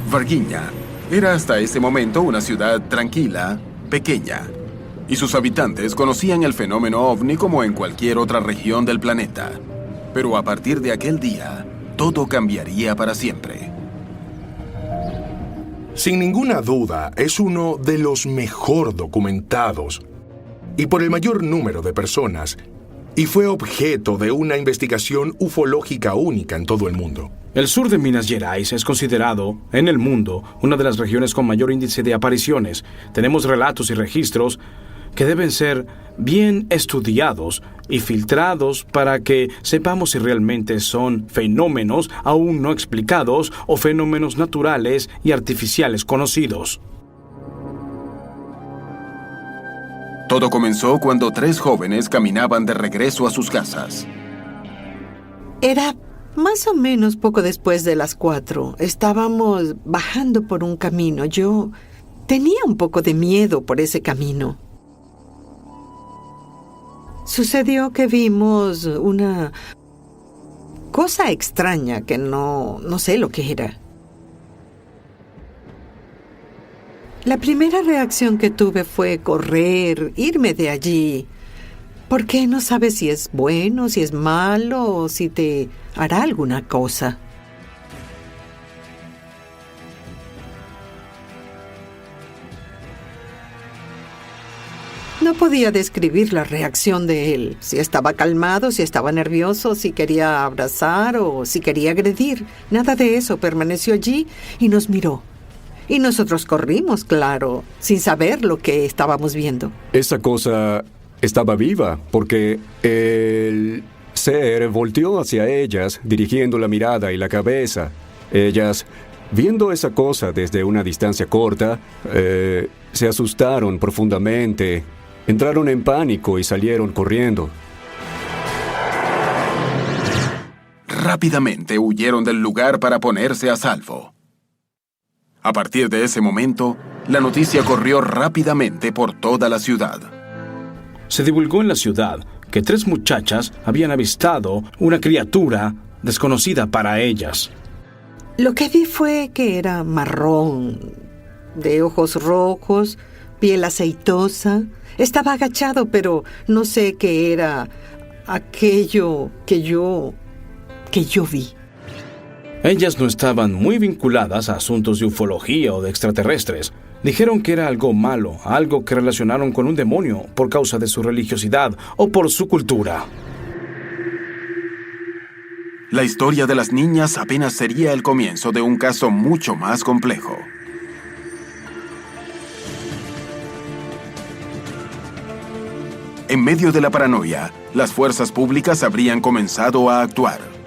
Varginha era hasta ese momento una ciudad tranquila, pequeña, y sus habitantes conocían el fenómeno ovni como en cualquier otra región del planeta. Pero a partir de aquel día, todo cambiaría para siempre. Sin ninguna duda, es uno de los mejor documentados y por el mayor número de personas y fue objeto de una investigación ufológica única en todo el mundo. El sur de Minas Gerais es considerado, en el mundo, una de las regiones con mayor índice de apariciones. Tenemos relatos y registros que deben ser bien estudiados y filtrados para que sepamos si realmente son fenómenos aún no explicados o fenómenos naturales y artificiales conocidos. Todo comenzó cuando 3 jóvenes caminaban de regreso a sus casas. Era más o menos poco después de las 4. Estábamos bajando por un camino. Yo tenía un poco de miedo por ese camino. Sucedió que vimos una cosa extraña que no sé lo que era. La primera reacción que tuve fue correr, irme de allí, porque no sabes si es bueno, si es malo o si te hará alguna cosa. No podía describir la reacción de él, si estaba calmado, si estaba nervioso, si quería abrazar o si quería agredir. Nada de eso, permaneció allí y nos miró. Y nosotros corrimos, claro, sin saber lo que estábamos viendo. Esa cosa estaba viva porque el ser volteó hacia ellas, dirigiendo la mirada y la cabeza. Ellas, viendo esa cosa desde una distancia corta, se asustaron profundamente, entraron en pánico y salieron corriendo. Rápidamente huyeron del lugar para ponerse a salvo. A partir de ese momento, la noticia corrió rápidamente por toda la ciudad. Se divulgó en la ciudad que 3 muchachas habían avistado una criatura desconocida para ellas. Lo que vi fue que era marrón, de ojos rojos, piel aceitosa. Estaba agachado, pero no sé qué era aquello que yo vi. Ellas no estaban muy vinculadas a asuntos de ufología o de extraterrestres. Dijeron que era algo malo, algo que relacionaron con un demonio por causa de su religiosidad o por su cultura. La historia de las niñas apenas sería el comienzo de un caso mucho más complejo. En medio de la paranoia, las fuerzas públicas habrían comenzado a actuar.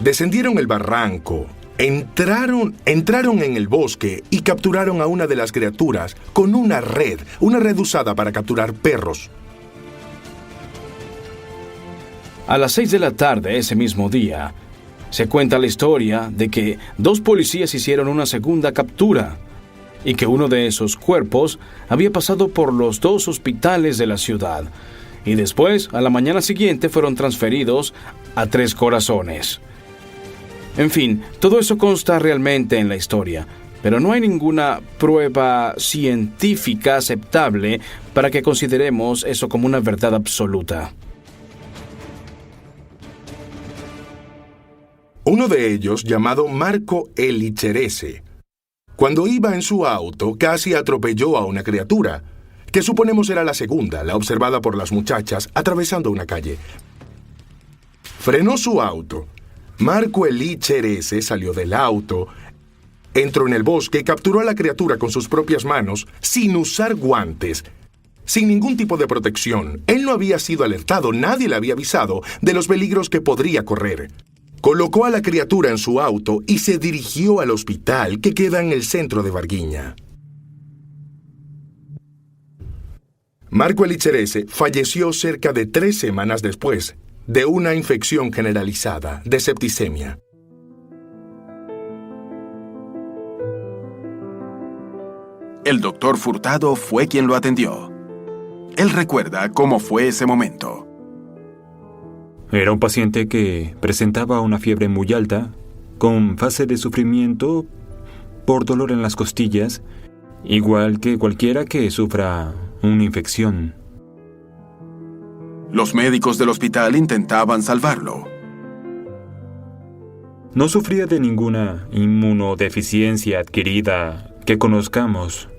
Descendieron el barranco, entraron en el bosque y capturaron a una de las criaturas con una red usada para capturar perros. A las 6 de la tarde ese mismo día, se cuenta la historia de que 2 policías hicieron una segunda captura y que uno de esos cuerpos había pasado por los 2 hospitales de la ciudad y después, a la mañana siguiente, fueron transferidos a 3 Corazones. En fin, todo eso consta realmente en la historia, pero no hay ninguna prueba científica aceptable para que consideremos eso como una verdad absoluta. Uno de ellos, llamado Marco Elicerese, cuando iba en su auto, casi atropelló a una criatura, que suponemos era la segunda, la observada por las muchachas, atravesando una calle. Frenó su auto. Marco Elicerese salió del auto, entró en el bosque y capturó a la criatura con sus propias manos, sin usar guantes, sin ningún tipo de protección. Él no había sido alertado, nadie le había avisado de los peligros que podría correr. Colocó a la criatura en su auto y se dirigió al hospital que queda en el centro de Varginha. Marco Elicerese falleció cerca de 3 semanas después de una infección generalizada de septicemia. El doctor Furtado fue quien lo atendió. Él recuerda cómo fue ese momento. Era un paciente que presentaba una fiebre muy alta, con fase de sufrimiento por dolor en las costillas, igual que cualquiera que sufra una infección. Los médicos del hospital intentaban salvarlo. No sufría de ninguna inmunodeficiencia adquirida que conozcamos.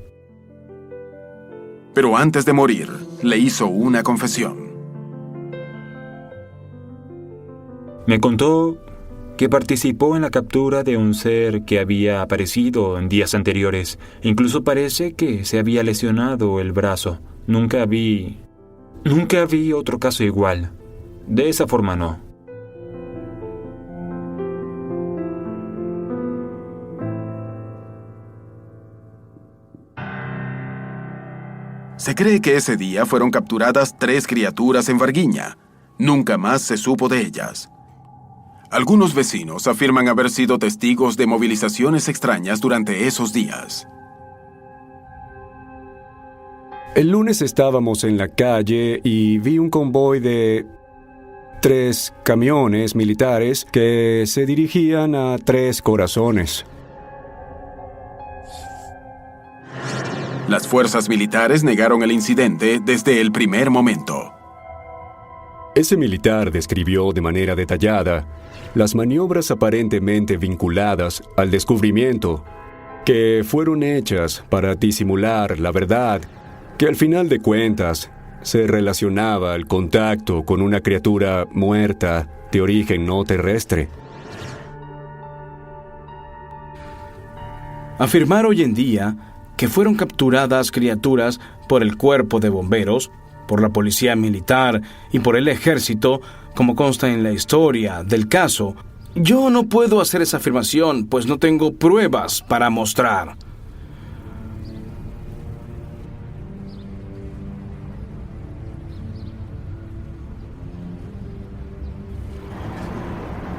Pero antes de morir, le hizo una confesión. Me contó que participó en la captura de un ser que había aparecido en días anteriores. Incluso parece que se había lesionado el brazo. Nunca vi otro caso igual. De esa forma no. Se cree que ese día fueron capturadas 3 criaturas en Varguiña. Nunca más se supo de ellas. Algunos vecinos afirman haber sido testigos de movilizaciones extrañas durante esos días. El lunes estábamos en la calle y vi un convoy de 3 camiones militares que se dirigían a 3 Corazones. Las fuerzas militares negaron el incidente desde el primer momento. Ese militar describió de manera detallada las maniobras aparentemente vinculadas al descubrimiento, que fueron hechas para disimular la verdad, que al final de cuentas se relacionaba al contacto con una criatura muerta de origen no terrestre. Afirmar hoy en día que fueron capturadas criaturas por el cuerpo de bomberos, por la policía militar y por el ejército, como consta en la historia del caso, yo no puedo hacer esa afirmación, pues no tengo pruebas para mostrar.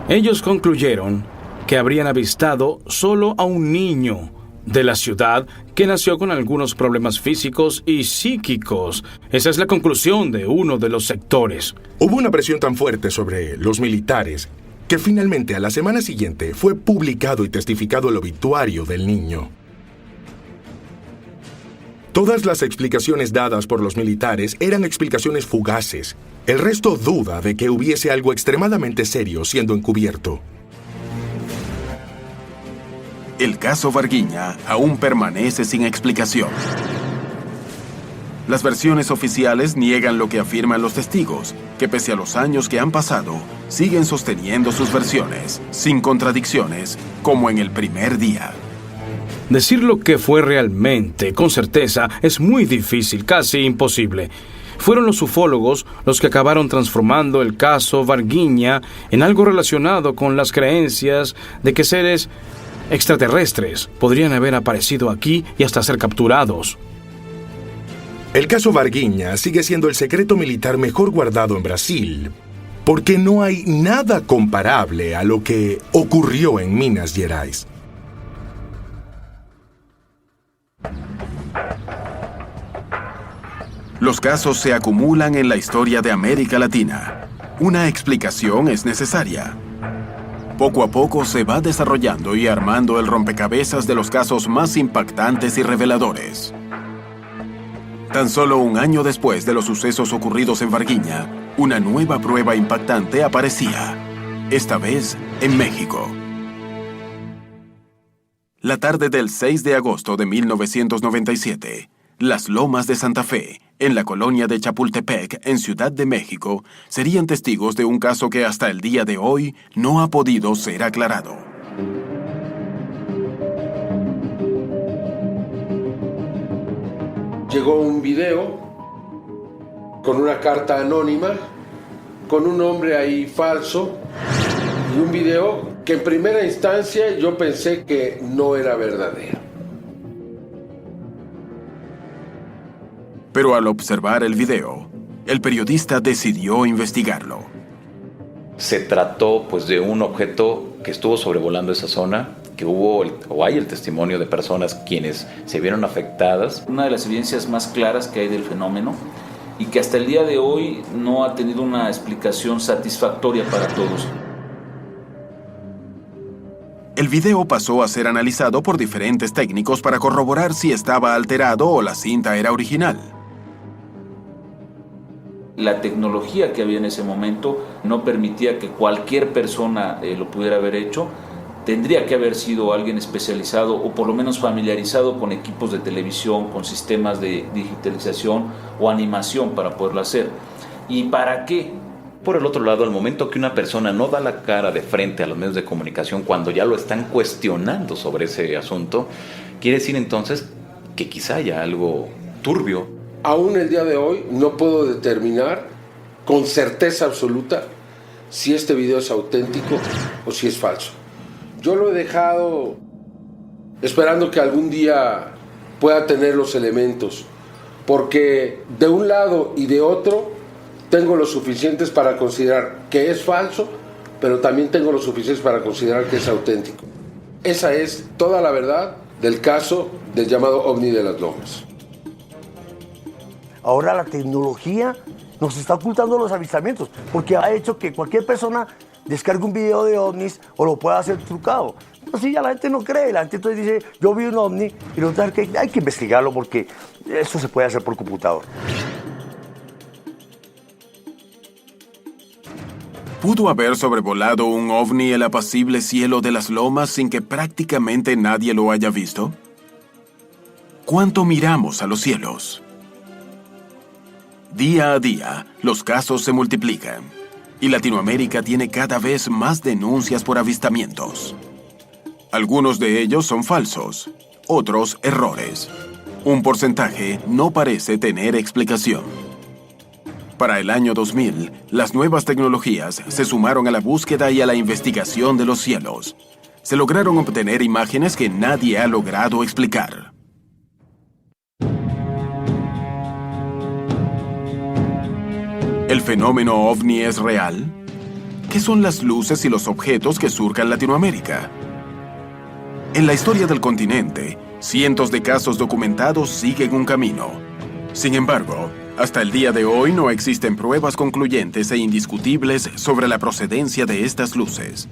Ellos concluyeron que habrían avistado solo a un niño de la ciudad que nació con algunos problemas físicos y psíquicos. Esa es la conclusión de uno de los sectores. Hubo una presión tan fuerte sobre los militares que finalmente a la semana siguiente fue publicado y testificado el obituario del niño. Todas las explicaciones dadas por los militares eran explicaciones fugaces. El resto duda de que hubiese algo extremadamente serio siendo encubierto. El caso Varguiña aún permanece sin explicación. Las versiones oficiales niegan lo que afirman los testigos, que pese a los años que han pasado, siguen sosteniendo sus versiones, sin contradicciones, como en el primer día. Decir lo que fue realmente, con certeza, es muy difícil, casi imposible. Fueron los ufólogos los que acabaron transformando el caso Varguiña en algo relacionado con las creencias de que seres extraterrestres podrían haber aparecido aquí y hasta ser capturados. El caso Varguiña sigue siendo el secreto militar mejor guardado en Brasil, porque no hay nada comparable a lo que ocurrió en Minas Gerais. Los casos se acumulan en la historia de América Latina. Una explicación es necesaria. Poco a poco se va desarrollando y armando el rompecabezas de los casos más impactantes y reveladores. Tan solo un año después de los sucesos ocurridos en Varguiña, una nueva prueba impactante aparecía, esta vez en México. La tarde del 6 de agosto de 1997, las Lomas de Santa Fe, en la colonia de Chapultepec, en Ciudad de México, serían testigos de un caso que hasta el día de hoy no ha podido ser aclarado. Llegó un video con una carta anónima, con un nombre ahí falso, y un video que en primera instancia yo pensé que no era verdadero. Pero al observar el video, el periodista decidió investigarlo. Se trató pues de un objeto que estuvo sobrevolando esa zona, que hay el testimonio de personas quienes se vieron afectadas. Una de las evidencias más claras que hay del fenómeno y que hasta el día de hoy no ha tenido una explicación satisfactoria para todos. El video pasó a ser analizado por diferentes técnicos para corroborar si estaba alterado o la cinta era original. La tecnología que había en ese momento no permitía que cualquier persona lo pudiera haber hecho. Tendría que haber sido alguien especializado o por lo menos familiarizado con equipos de televisión, con sistemas de digitalización o animación para poderlo hacer. ¿Y para qué? Por el otro lado, al momento que una persona no da la cara de frente a los medios de comunicación cuando ya lo están cuestionando sobre ese asunto, quiere decir entonces que quizá haya algo turbio. Aún el día de hoy no puedo determinar con certeza absoluta si este video es auténtico o si es falso. Yo lo he dejado esperando que algún día pueda tener los elementos, porque de un lado y de otro tengo los suficientes para considerar que es falso, pero también tengo los suficientes para considerar que es auténtico. Esa es toda la verdad del caso del llamado OVNI de las Lomas. Ahora la tecnología nos está ocultando los avistamientos, porque ha hecho que cualquier persona descargue un video de ovnis o lo pueda hacer trucado. Así ya la gente no cree, la gente entonces dice, yo vi un ovni, y resulta que hay que investigarlo porque eso se puede hacer por computador. ¿Pudo haber sobrevolado un ovni el apacible cielo de las lomas sin que prácticamente nadie lo haya visto? ¿Cuánto miramos a los cielos? Día a día, los casos se multiplican y Latinoamérica tiene cada vez más denuncias por avistamientos. Algunos de ellos son falsos, otros errores. Un porcentaje no parece tener explicación. Para el año 2000, las nuevas tecnologías se sumaron a la búsqueda y a la investigación de los cielos. Se lograron obtener imágenes que nadie ha logrado explicar. ¿El fenómeno OVNI es real? ¿Qué son las luces y los objetos que surcan Latinoamérica? En la historia del continente, cientos de casos documentados siguen un camino. Sin embargo, hasta el día de hoy no existen pruebas concluyentes e indiscutibles sobre la procedencia de estas luces.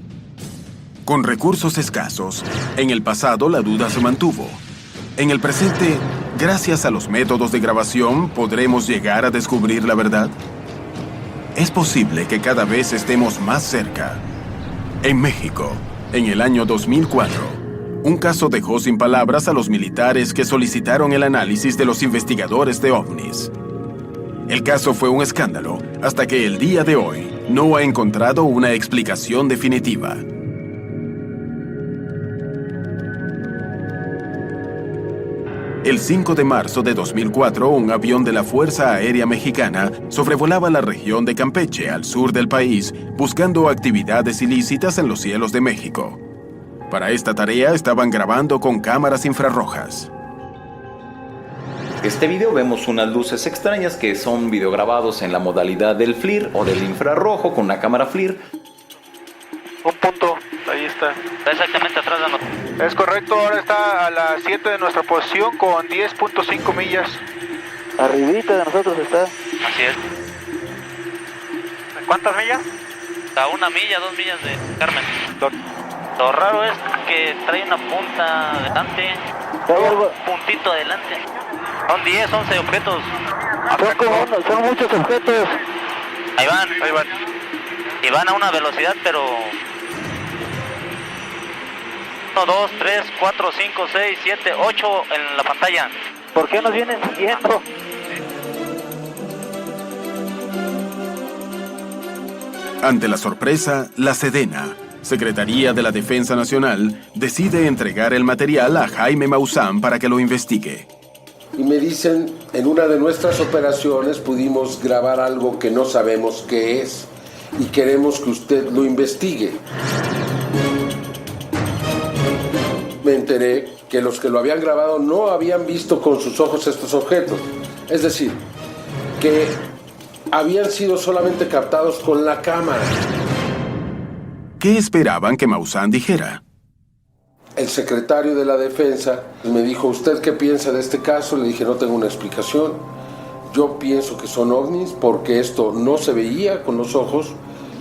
Con recursos escasos, en el pasado la duda se mantuvo. En el presente, gracias a los métodos de grabación, ¿podremos llegar a descubrir la verdad? Es posible que cada vez estemos más cerca. En México, en el año 2004, un caso dejó sin palabras a los militares que solicitaron el análisis de los investigadores de ovnis. El caso fue un escándalo hasta que el día de hoy no ha encontrado una explicación definitiva. El 5 de marzo de 2004, un avión de la Fuerza Aérea Mexicana sobrevolaba la región de Campeche, al sur del país, buscando actividades ilícitas en los cielos de México. Para esta tarea estaban grabando con cámaras infrarrojas. En este video vemos unas luces extrañas que son videograbados en la modalidad del FLIR o del infrarrojo con una cámara FLIR. Un punto, ahí está. Está exactamente atrás de nosotros. Es correcto, ahora está a las 7 de nuestra posición con 10.5 millas. Arribita de nosotros está. Así es. ¿Cuántas millas? A 1 milla, 2 millas de Carmen. Lo raro es que trae una punta adelante, un puntito adelante. Son 10, 11 objetos. Son muchos objetos. Ahí van. Y van a una velocidad, pero 1, 2, 3, 4, 5, 6, 7, 8 en la pantalla. ¿Por qué nos vienen siguiendo? Ante la sorpresa, la Sedena, Secretaría de la Defensa Nacional, decide entregar el material a Jaime Maussan para que lo investigue. Y me dicen, en una de nuestras operaciones pudimos grabar algo que no sabemos qué es y queremos que usted lo investigue. Me enteré que los que lo habían grabado no habían visto con sus ojos estos objetos. Es decir, que habían sido solamente captados con la cámara. ¿Qué esperaban que Maussan dijera? El secretario de la Defensa me dijo, ¿usted qué piensa de este caso? Le dije, no tengo una explicación. Yo pienso que son ovnis porque esto no se veía con los ojos,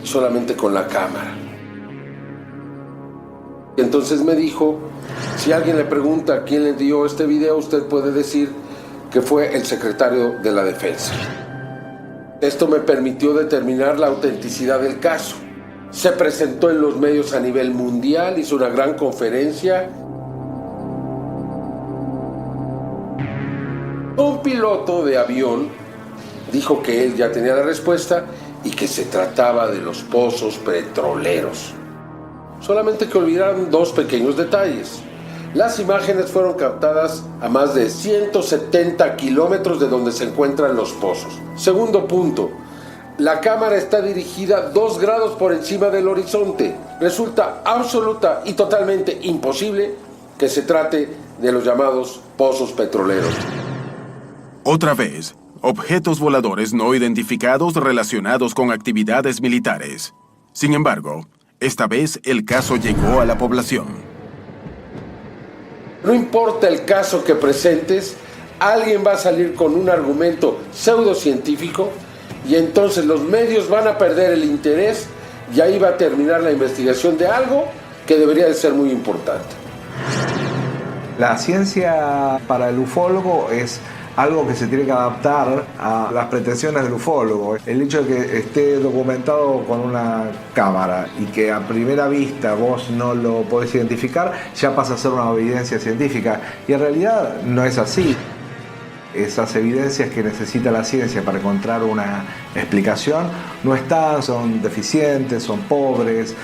solamente con la cámara. Entonces me dijo, si alguien le pregunta quién le dio este video, usted puede decir que fue el secretario de la Defensa. Esto me permitió determinar la autenticidad del caso. Se presentó en los medios a nivel mundial, hizo una gran conferencia. Un piloto de avión dijo que él ya tenía la respuesta y que se trataba de los pozos petroleros. Solamente que olvidaron dos pequeños detalles. Las imágenes fueron captadas a más de 170 kilómetros de donde se encuentran los pozos. Segundo punto, la cámara está dirigida 2 grados por encima del horizonte. Resulta absoluta y totalmente imposible que se trate de los llamados pozos petroleros. Otra vez, objetos voladores no identificados relacionados con actividades militares. Sin embargo, esta vez el caso llegó a la población. No importa el caso que presentes, alguien va a salir con un argumento pseudocientífico y entonces los medios van a perder el interés y ahí va a terminar la investigación de algo que debería de ser muy importante. La ciencia para el ufólogo es algo que se tiene que adaptar a las pretensiones del ufólogo. El hecho de que esté documentado con una cámara y que a primera vista vos no lo podés identificar, ya pasa a ser una evidencia científica. Y en realidad no es así. Esas evidencias que necesita la ciencia para encontrar una explicación no están, son deficientes, son pobres.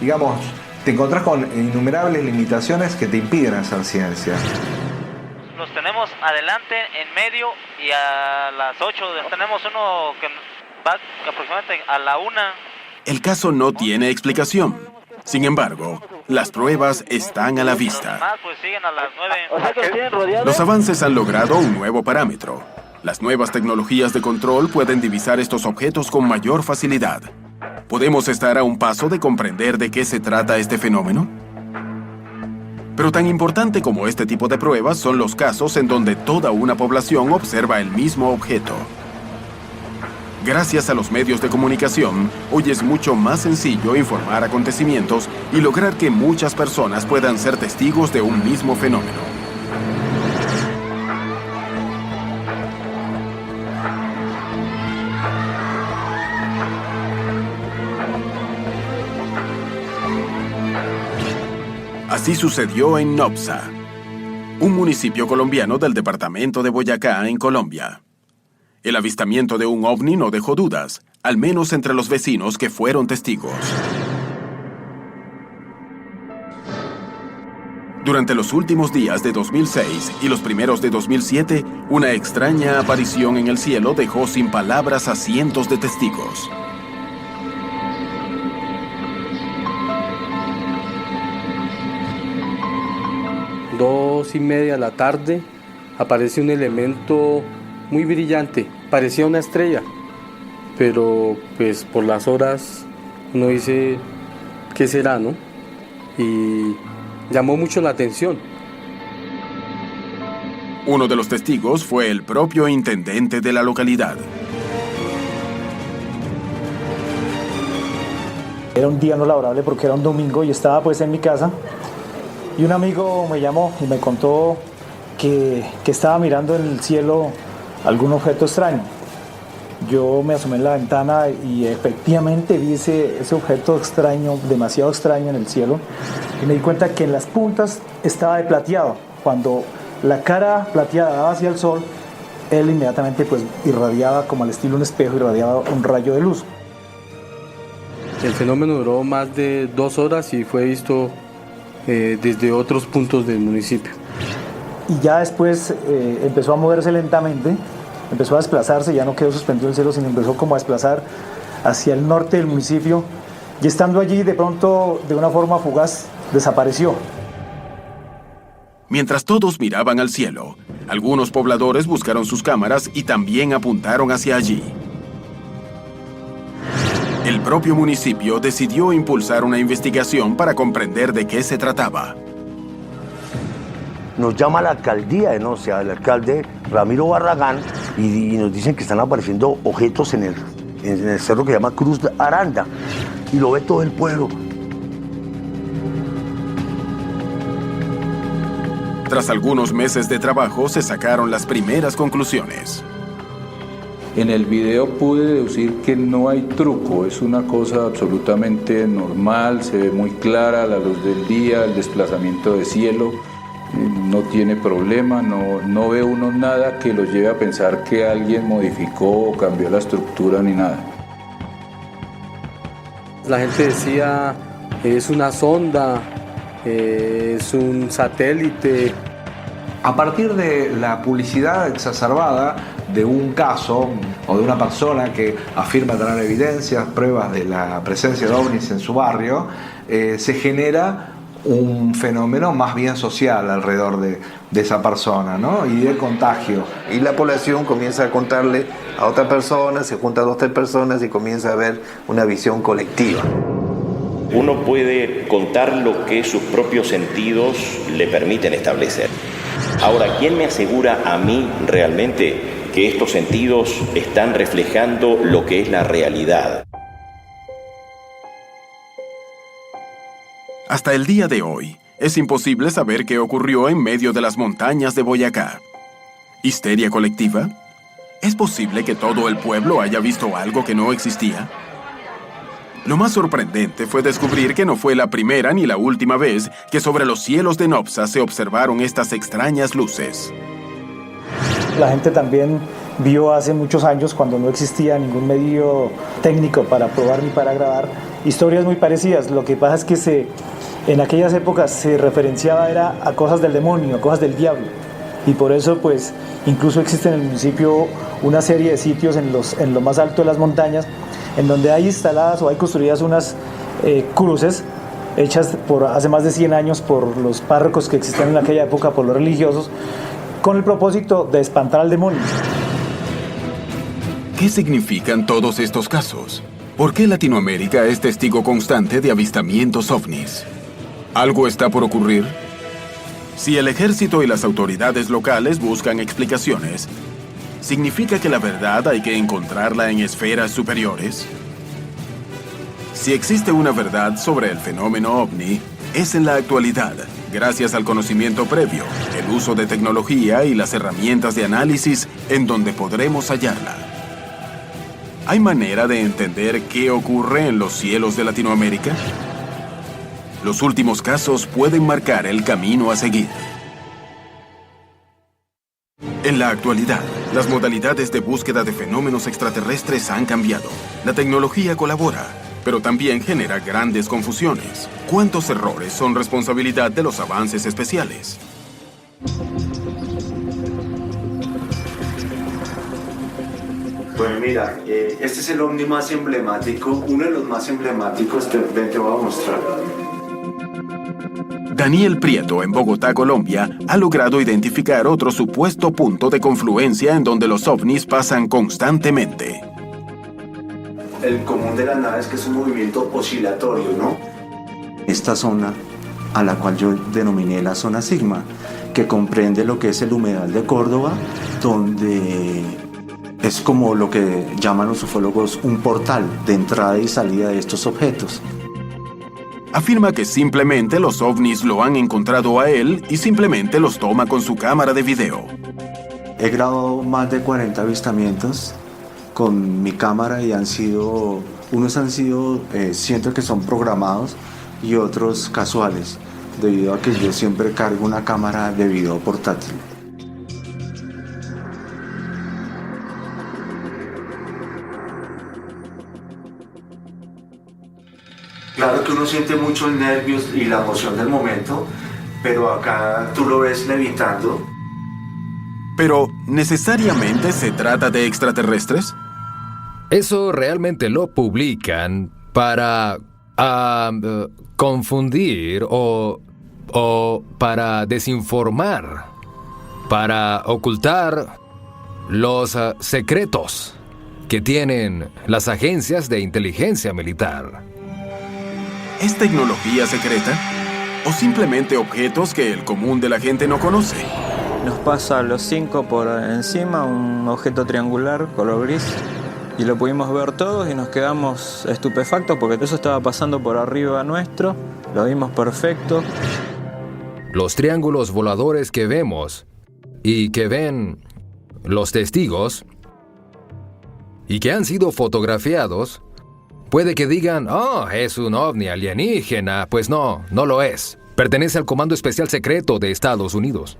Digamos, te encontrás con innumerables limitaciones que te impiden hacer ciencia. Los tenemos adelante, en medio y a las 8. Tenemos uno que va aproximadamente a la 1. El caso no tiene explicación. Sin embargo, las pruebas están a la vista. Pues siguen a las 9. O sea que los tienen rodeados. Los avances han logrado un nuevo parámetro. Las nuevas tecnologías de control pueden divisar estos objetos con mayor facilidad. ¿Podemos estar a un paso de comprender de qué se trata este fenómeno? Pero tan importante como este tipo de pruebas son los casos en donde toda una población observa el mismo objeto. Gracias a los medios de comunicación, hoy es mucho más sencillo informar acontecimientos y lograr que muchas personas puedan ser testigos de un mismo fenómeno. Así sucedió en Nopsa, un municipio colombiano del departamento de Boyacá, en Colombia. El avistamiento de un ovni no dejó dudas, al menos entre los vecinos que fueron testigos. Durante los últimos días de 2006 y los primeros de 2007, una extraña aparición en el cielo dejó sin palabras a cientos de testigos. Dos y media de la tarde aparece un elemento muy brillante, parecía una estrella, pero pues por las horas uno dice, ¿qué será, no? Y llamó mucho la atención. Uno de los testigos fue el propio intendente de la localidad. Era un día no laborable porque era un domingo y estaba pues en mi casa. Y un amigo me llamó y me contó que estaba mirando en el cielo algún objeto extraño. Yo me asomé en la ventana y efectivamente vi ese objeto extraño, demasiado extraño en el cielo. Y me di cuenta que en las puntas estaba de plateado. Cuando la cara plateada daba hacia el sol, él inmediatamente pues irradiaba, como al estilo un espejo, irradiaba un rayo de luz. El fenómeno duró más de 2 horas y fue visto desde otros puntos del municipio. Y ya después empezó a moverse lentamente, empezó a desplazarse, ya no quedó suspendido en el cielo, sino empezó como a desplazar hacia el norte del municipio, y estando allí de pronto, de una forma fugaz, desapareció. Mientras todos miraban al cielo, algunos pobladores buscaron sus cámaras y también apuntaron hacia allí. El propio municipio decidió impulsar una investigación para comprender de qué se trataba. Nos llama la alcaldía de Nopsa, el alcalde Ramiro Barragán, y nos dicen que están apareciendo objetos en el cerro que se llama Cruz de Aranda, y lo ve todo el pueblo. Tras algunos meses de trabajo, se sacaron las primeras conclusiones. En el video pude deducir que no hay truco, es una cosa absolutamente normal, se ve muy clara la luz del día, el desplazamiento de cielo, no tiene problema, no ve uno nada que lo lleve a pensar que alguien modificó o cambió la estructura ni nada. La gente decía, es una sonda, es un satélite. A partir de la publicidad exacerbada de un caso o de una persona que afirma tener evidencias, pruebas de la presencia de ovnis en su barrio, se genera un fenómeno más bien social alrededor de esa persona, ¿no? Y de contagio. Y la población comienza a contarle a otra persona, se juntan 2 o 3 personas y comienza a haber una visión colectiva. Uno puede contar lo que sus propios sentidos le permiten establecer. Ahora, ¿quién me asegura a mí realmente que estos sentidos están reflejando lo que es la realidad? Hasta el día de hoy, es imposible saber qué ocurrió en medio de las montañas de Boyacá. ¿Histeria colectiva? ¿Es posible que todo el pueblo haya visto algo que no existía? Lo más sorprendente fue descubrir que no fue la primera ni la última vez que sobre los cielos de Nopsa se observaron estas extrañas luces. La gente también vio hace muchos años, cuando no existía ningún medio técnico para probar ni para grabar, historias muy parecidas. Lo que pasa es que en aquellas épocas se referenciaba era a cosas del demonio, a cosas del diablo. Y por eso, pues, incluso existe en el municipio una serie de sitios en lo más alto de las montañas, en donde hay instaladas o hay construidas unas cruces hechas hace más de 100 años por los párrocos que existían en aquella época, por los religiosos, con el propósito de espantar al demonio. ¿Qué significan todos estos casos? ¿Por qué Latinoamérica es testigo constante de avistamientos ovnis? ¿Algo está por ocurrir? Si el ejército y las autoridades locales buscan explicaciones, ¿significa que la verdad hay que encontrarla en esferas superiores? Si existe una verdad sobre el fenómeno ovni, es en la actualidad, gracias al conocimiento previo, el uso de tecnología y las herramientas de análisis en donde podremos hallarla. ¿Hay manera de entender qué ocurre en los cielos de Latinoamérica? Los últimos casos pueden marcar el camino a seguir. En la actualidad, las modalidades de búsqueda de fenómenos extraterrestres han cambiado. La tecnología colabora, pero también genera grandes confusiones. ¿Cuántos errores son responsabilidad de los avances especiales? Bueno, mira, este es el ovni más emblemático, uno de los más emblemáticos, te voy a mostrar. Daniel Prieto, en Bogotá, Colombia, ha logrado identificar otro supuesto punto de confluencia en donde los ovnis pasan constantemente. El común de las naves, que es un movimiento oscilatorio, ¿no? Esta zona, a la cual yo denominé la zona Sigma, que comprende lo que es el humedal de Córdoba, donde es como lo que llaman los ufólogos un portal de entrada y salida de estos objetos. Afirma que simplemente los ovnis lo han encontrado a él y simplemente los toma con su cámara de video. He grabado más de 40 avistamientos con mi cámara y unos han sido, siento que son programados y otros casuales, debido a que yo siempre cargo una cámara de video portátil. Claro que uno siente mucho el nervios y la emoción del momento, pero acá tú lo ves levitando. ¿Pero necesariamente se trata de extraterrestres? Eso realmente lo publican para confundir o para desinformar, para ocultar los secretos que tienen las agencias de inteligencia militar. ¿Es tecnología secreta? ¿O simplemente objetos que el común de la gente no conoce? Nos pasa a los 5 por encima un objeto triangular color gris y lo pudimos ver todos y nos quedamos estupefactos porque todo eso estaba pasando por arriba nuestro, lo vimos perfecto. Los triángulos voladores que vemos y que ven los testigos y que han sido fotografiados, puede que digan, oh, es un ovni alienígena. Pues no, no lo es. Pertenece al Comando Especial Secreto de Estados Unidos.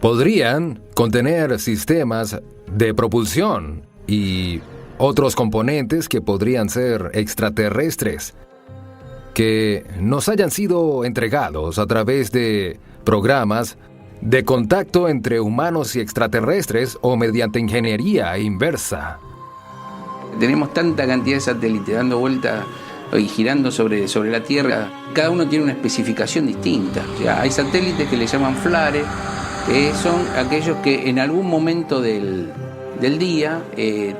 Podrían contener sistemas de propulsión y otros componentes que podrían ser extraterrestres, que nos hayan sido entregados a través de programas de contacto entre humanos y extraterrestres o mediante ingeniería inversa. Tenemos tanta cantidad de satélites dando vueltas y girando sobre la Tierra. Cada uno tiene una especificación distinta. O sea, hay satélites que le llaman flare, que son aquellos que en algún momento del día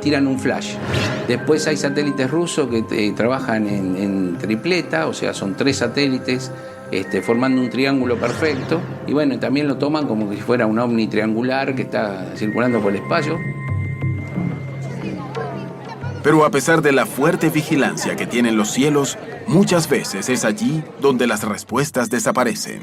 tiran un flash. Después hay satélites rusos que trabajan en tripleta, o sea, son 3 satélites formando un triángulo perfecto. Y bueno, también lo toman como si fuera un ovni triangular que está circulando por el espacio. Pero a pesar de la fuerte vigilancia que tienen los cielos, muchas veces es allí donde las respuestas desaparecen.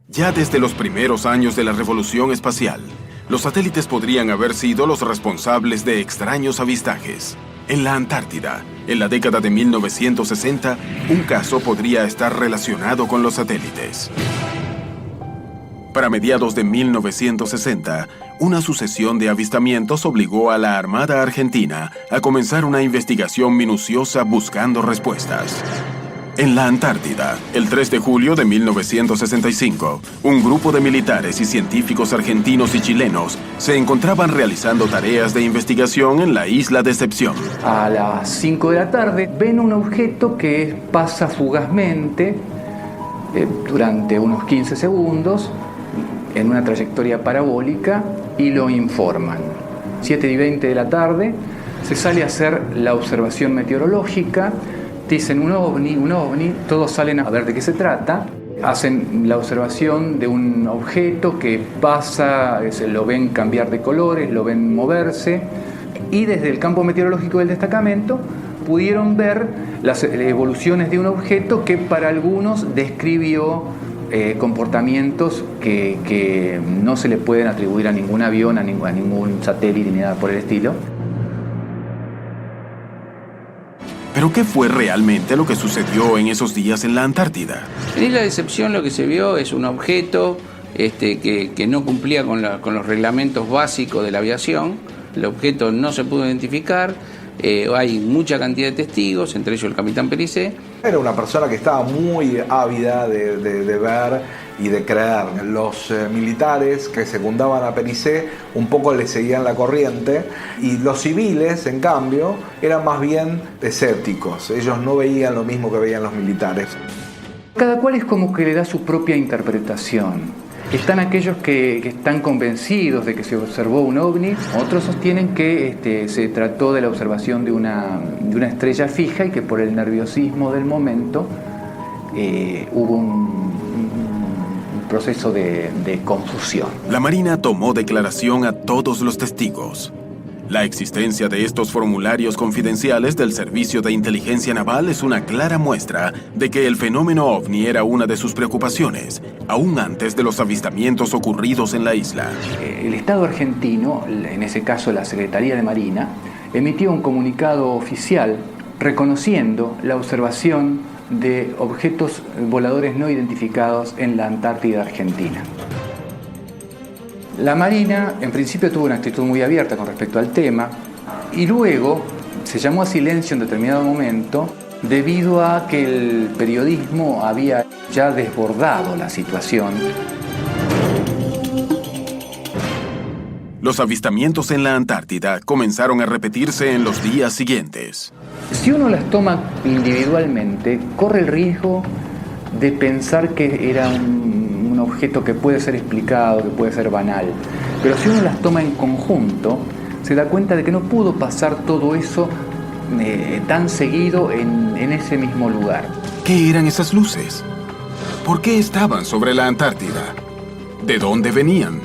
Ya desde los primeros años de la revolución espacial, los satélites podrían haber sido los responsables de extraños avistajes. En la Antártida, en la década de 1960, un caso podría estar relacionado con los satélites. Para mediados de 1960, una sucesión de avistamientos obligó a la Armada Argentina a comenzar una investigación minuciosa buscando respuestas. En la Antártida, el 3 de julio de 1965, un grupo de militares y científicos argentinos y chilenos se encontraban realizando tareas de investigación en la isla Decepción. A las 5 de la tarde ven un objeto que pasa fugazmente durante unos 15 segundos en una trayectoria parabólica y lo informan. 7:20 de la tarde se sale a hacer la observación meteorológica. Dicen un ovni, todos salen a ver de qué se trata, hacen la observación de un objeto que pasa, lo ven cambiar de colores, lo ven moverse, y desde el campo meteorológico del destacamento pudieron ver las evoluciones de un objeto que para algunos describió comportamientos que no se le pueden atribuir a ningún avión, a ningún satélite ni nada por el estilo. ¿Pero qué fue realmente lo que sucedió en esos días en la Antártida? En Isla Decepción lo que se vio es un objeto que no cumplía con los reglamentos básicos de la aviación. El objeto no se pudo identificar. Hay mucha cantidad de testigos, entre ellos el capitán Pericé. Era una persona que estaba muy ávida de ver y de creer. Los militares que secundaban a Pericé un poco le seguían la corriente, y los civiles, en cambio, eran más bien escépticos. Ellos no veían lo mismo que veían los militares. Cada cual es como que le da su propia interpretación. Están aquellos que están convencidos de que se observó un ovni, otros sostienen que se trató de la observación de una estrella fija y que por el nerviosismo del momento hubo un proceso de confusión. La Marina tomó declaración a todos los testigos. La existencia de estos formularios confidenciales del Servicio de Inteligencia Naval es una clara muestra de que el fenómeno ovni era una de sus preocupaciones, aún antes de los avistamientos ocurridos en la isla. El Estado argentino, en ese caso la Secretaría de Marina, emitió un comunicado oficial reconociendo la observación de objetos voladores no identificados en la Antártida Argentina. La Marina, en principio, tuvo una actitud muy abierta con respecto al tema, y luego se llamó a silencio en determinado momento debido a que el periodismo había ya desbordado la situación. Los avistamientos en la Antártida comenzaron a repetirse en los días siguientes. Si uno las toma individualmente, corre el riesgo de pensar que era un objeto que puede ser explicado, que puede ser banal. Pero si uno las toma en conjunto, se da cuenta de que no pudo pasar todo eso tan seguido en ese mismo lugar. ¿Qué eran esas luces? ¿Por qué estaban sobre la Antártida? ¿De dónde venían?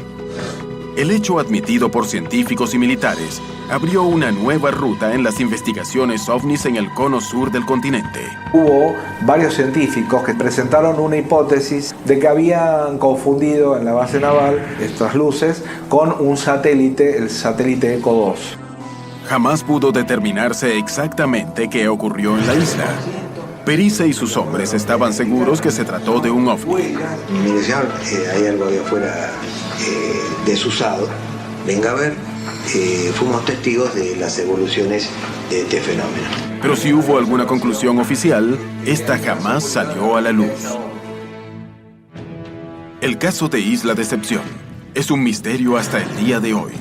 El hecho admitido por científicos y militares abrió una nueva ruta en las investigaciones ovnis en el cono sur del continente. Hubo varios científicos que presentaron una hipótesis de que habían confundido en la base naval estas luces con un satélite, el satélite ECO 2. Jamás pudo determinarse exactamente qué ocurrió en la isla. Pericé y sus hombres estaban seguros que se trató de un ovni. Mire, señor, hay algo ahí afuera desusado. Venga a ver. fuimos testigos de las evoluciones de este fenómeno. Pero si hubo alguna conclusión oficial, esta jamás salió a la luz. El caso de Isla Decepción es un misterio hasta el día de hoy.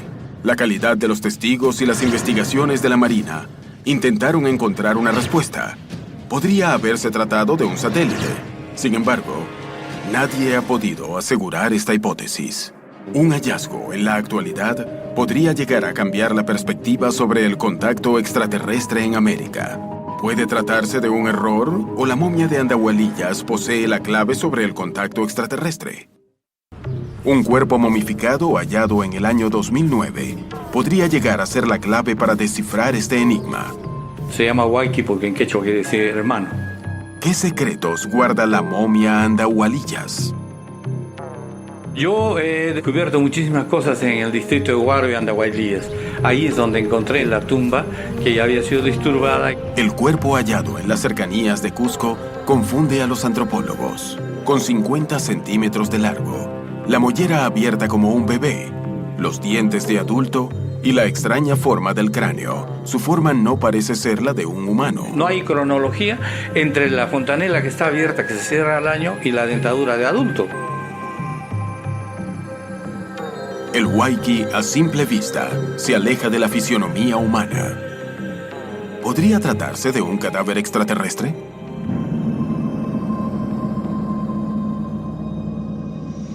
La calidad de los testigos y las investigaciones de la Marina intentaron encontrar una respuesta. Podría haberse tratado de un satélite. Sin embargo, nadie ha podido asegurar esta hipótesis. Un hallazgo en la actualidad podría llegar a cambiar la perspectiva sobre el contacto extraterrestre en América. ¿Puede tratarse de un error o la momia de Andahualillas posee la clave sobre el contacto extraterrestre? Un cuerpo momificado hallado en el año 2009 podría llegar a ser la clave para descifrar este enigma. Se llama Waiki porque en quechua quiere decir hermano. ¿Qué secretos guarda la momia Andahualillas? Yo he descubierto muchísimas cosas en el distrito de Huaro y Andahualillas. Ahí es donde encontré la tumba que ya había sido disturbada. El cuerpo hallado en las cercanías de Cusco confunde a los antropólogos. Con 50 centímetros de largo, la mollera abierta como un bebé, los dientes de adulto y la extraña forma del cráneo. Su forma no parece ser la de un humano. No hay cronología entre la fontanela que está abierta, que se cierra al año, y la dentadura de adulto. El Waiki, a simple vista, se aleja de la fisionomía humana. ¿Podría tratarse de un cadáver extraterrestre?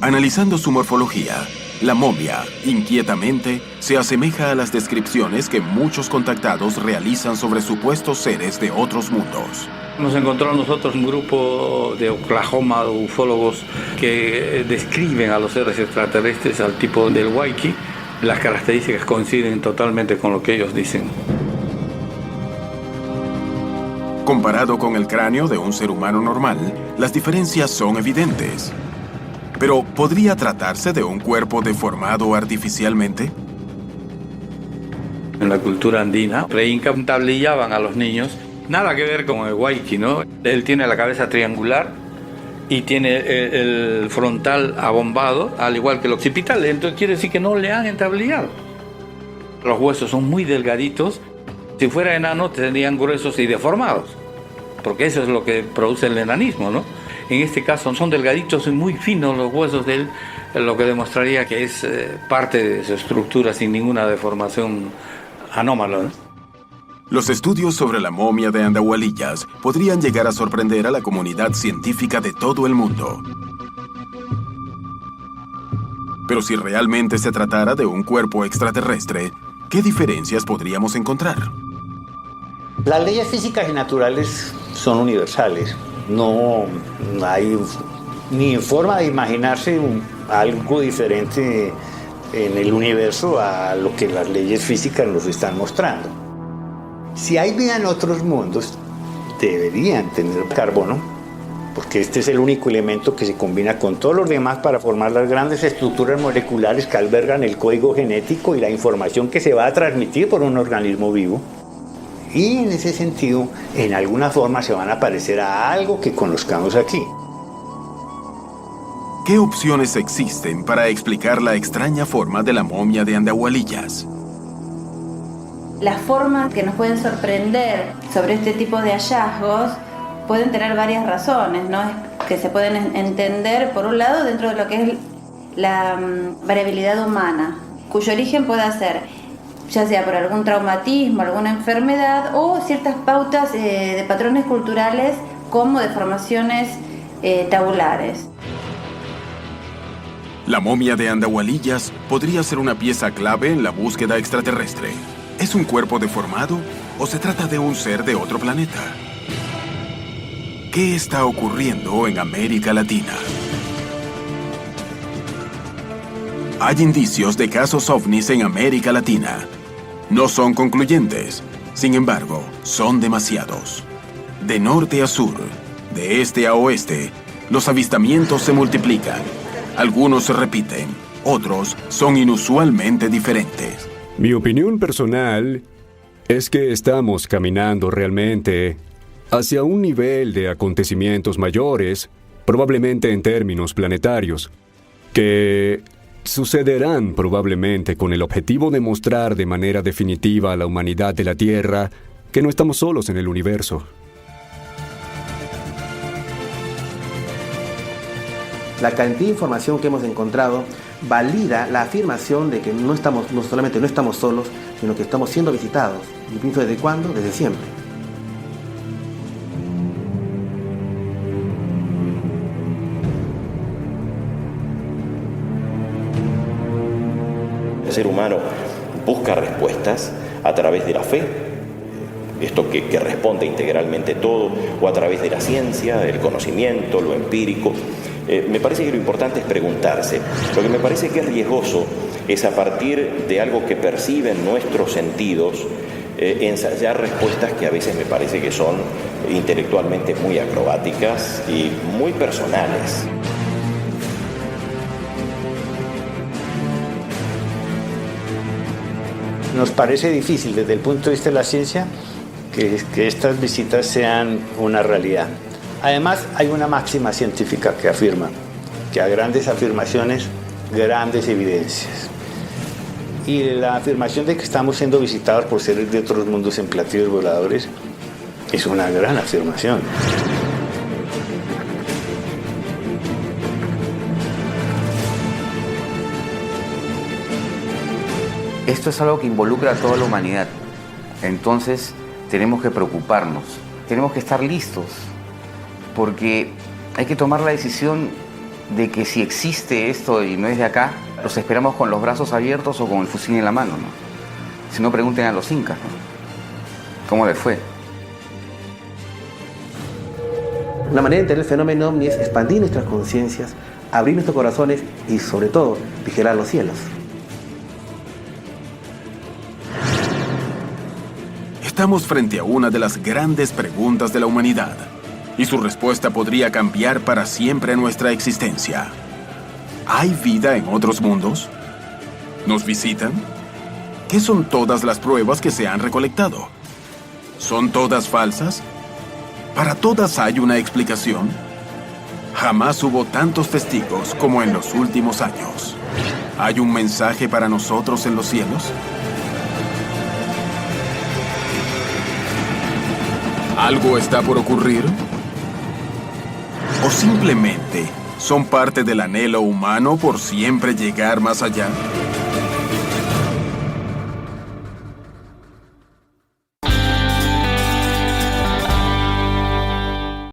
Analizando su morfología, la momia, inquietamente, se asemeja a las descripciones que muchos contactados realizan sobre supuestos seres de otros mundos. Nos encontró a nosotros un grupo de Oklahoma de ufólogos que describen a los seres extraterrestres al tipo del Waiki. Las características coinciden totalmente con lo que ellos dicen. Comparado con el cráneo de un ser humano normal, las diferencias son evidentes. Pero, ¿podría tratarse de un cuerpo deformado artificialmente? En la cultura andina, pre-inca tablillaban a los niños. Nada que ver con el Waiki, ¿no? Él tiene la cabeza triangular y tiene el frontal abombado, al igual que el occipital. Entonces quiere decir que no le han entablillado. Los huesos son muy delgaditos. Si fuera enano, tendrían gruesos y deformados, porque eso es lo que produce el enanismo, ¿no? En este caso son delgaditos y muy finos los huesos de él, lo que demostraría que es parte de su estructura sin ninguna deformación anómala, ¿no? Los estudios sobre la momia de Andahualillas podrían llegar a sorprender a la comunidad científica de todo el mundo. Pero si realmente se tratara de un cuerpo extraterrestre, ¿qué diferencias podríamos encontrar? Las leyes físicas y naturales son universales. No hay ni forma de imaginarse algo diferente en el universo a lo que las leyes físicas nos están mostrando. Si hay vida en otros mundos, deberían tener carbono, porque este es el único elemento que se combina con todos los demás para formar las grandes estructuras moleculares que albergan el código genético y la información que se va a transmitir por un organismo vivo. Y en ese sentido, en alguna forma se van a parecer a algo que conozcamos aquí. ¿Qué opciones existen para explicar la extraña forma de la momia de Andahualillas? Las formas que nos pueden sorprender sobre este tipo de hallazgos pueden tener varias razones, ¿no? Que se pueden entender, por un lado, dentro de lo que es la variabilidad humana, cuyo origen puede ser ya sea por algún traumatismo, alguna enfermedad o ciertas pautas de patrones culturales como deformaciones tabulares. La momia de Andahualillas podría ser una pieza clave en la búsqueda extraterrestre. ¿Es un cuerpo deformado o se trata de un ser de otro planeta? ¿Qué está ocurriendo en América Latina? Hay indicios de casos ovnis en América Latina. No son concluyentes, sin embargo, son demasiados. De norte a sur, de este a oeste, los avistamientos se multiplican. Algunos se repiten, otros son inusualmente diferentes. Mi opinión personal es que estamos caminando realmente hacia un nivel de acontecimientos mayores, probablemente en términos planetarios, que sucederán probablemente con el objetivo de mostrar de manera definitiva a la humanidad de la Tierra que no estamos solos en el universo. La cantidad de información que hemos encontrado valida la afirmación de que no solamente no estamos solos, sino que estamos siendo visitados. ¿Y pienso desde cuándo? Desde siempre. El ser humano busca respuestas a través de la fe, esto que responde integralmente todo, o a través de la ciencia, del conocimiento, lo empírico. Me parece que lo importante es preguntarse. Lo que me parece que es riesgoso es, a partir de algo que perciben nuestros sentidos, ensayar respuestas que a veces me parece que son intelectualmente muy acrobáticas y muy personales. Nos parece difícil desde el punto de vista de la ciencia que estas visitas sean una realidad. Además, hay una máxima científica que afirma que a grandes afirmaciones, grandes evidencias. Y la afirmación de que estamos siendo visitados por seres de otros mundos en platillos voladores es una gran afirmación. Esto es algo que involucra a toda la humanidad. Entonces, tenemos que preocuparnos, tenemos que estar listos, porque hay que tomar la decisión de que si existe esto y no es de acá, los esperamos con los brazos abiertos o con el fusil en la mano, ¿no? Si no, pregunten a los incas, ¿no? ¿Cómo les fue? Una manera de entender el fenómeno ovni es expandir nuestras conciencias, abrir nuestros corazones y, sobre todo, vigilar los cielos. Estamos frente a una de las grandes preguntas de la humanidad, y su respuesta podría cambiar para siempre nuestra existencia. ¿Hay vida en otros mundos? ¿Nos visitan? ¿Qué son todas las pruebas que se han recolectado? ¿Son todas falsas? ¿Para todas hay una explicación? Jamás hubo tantos testigos como en los últimos años. ¿Hay un mensaje para nosotros en los cielos? ¿Algo está por ocurrir? ¿O simplemente son parte del anhelo humano por siempre llegar más allá?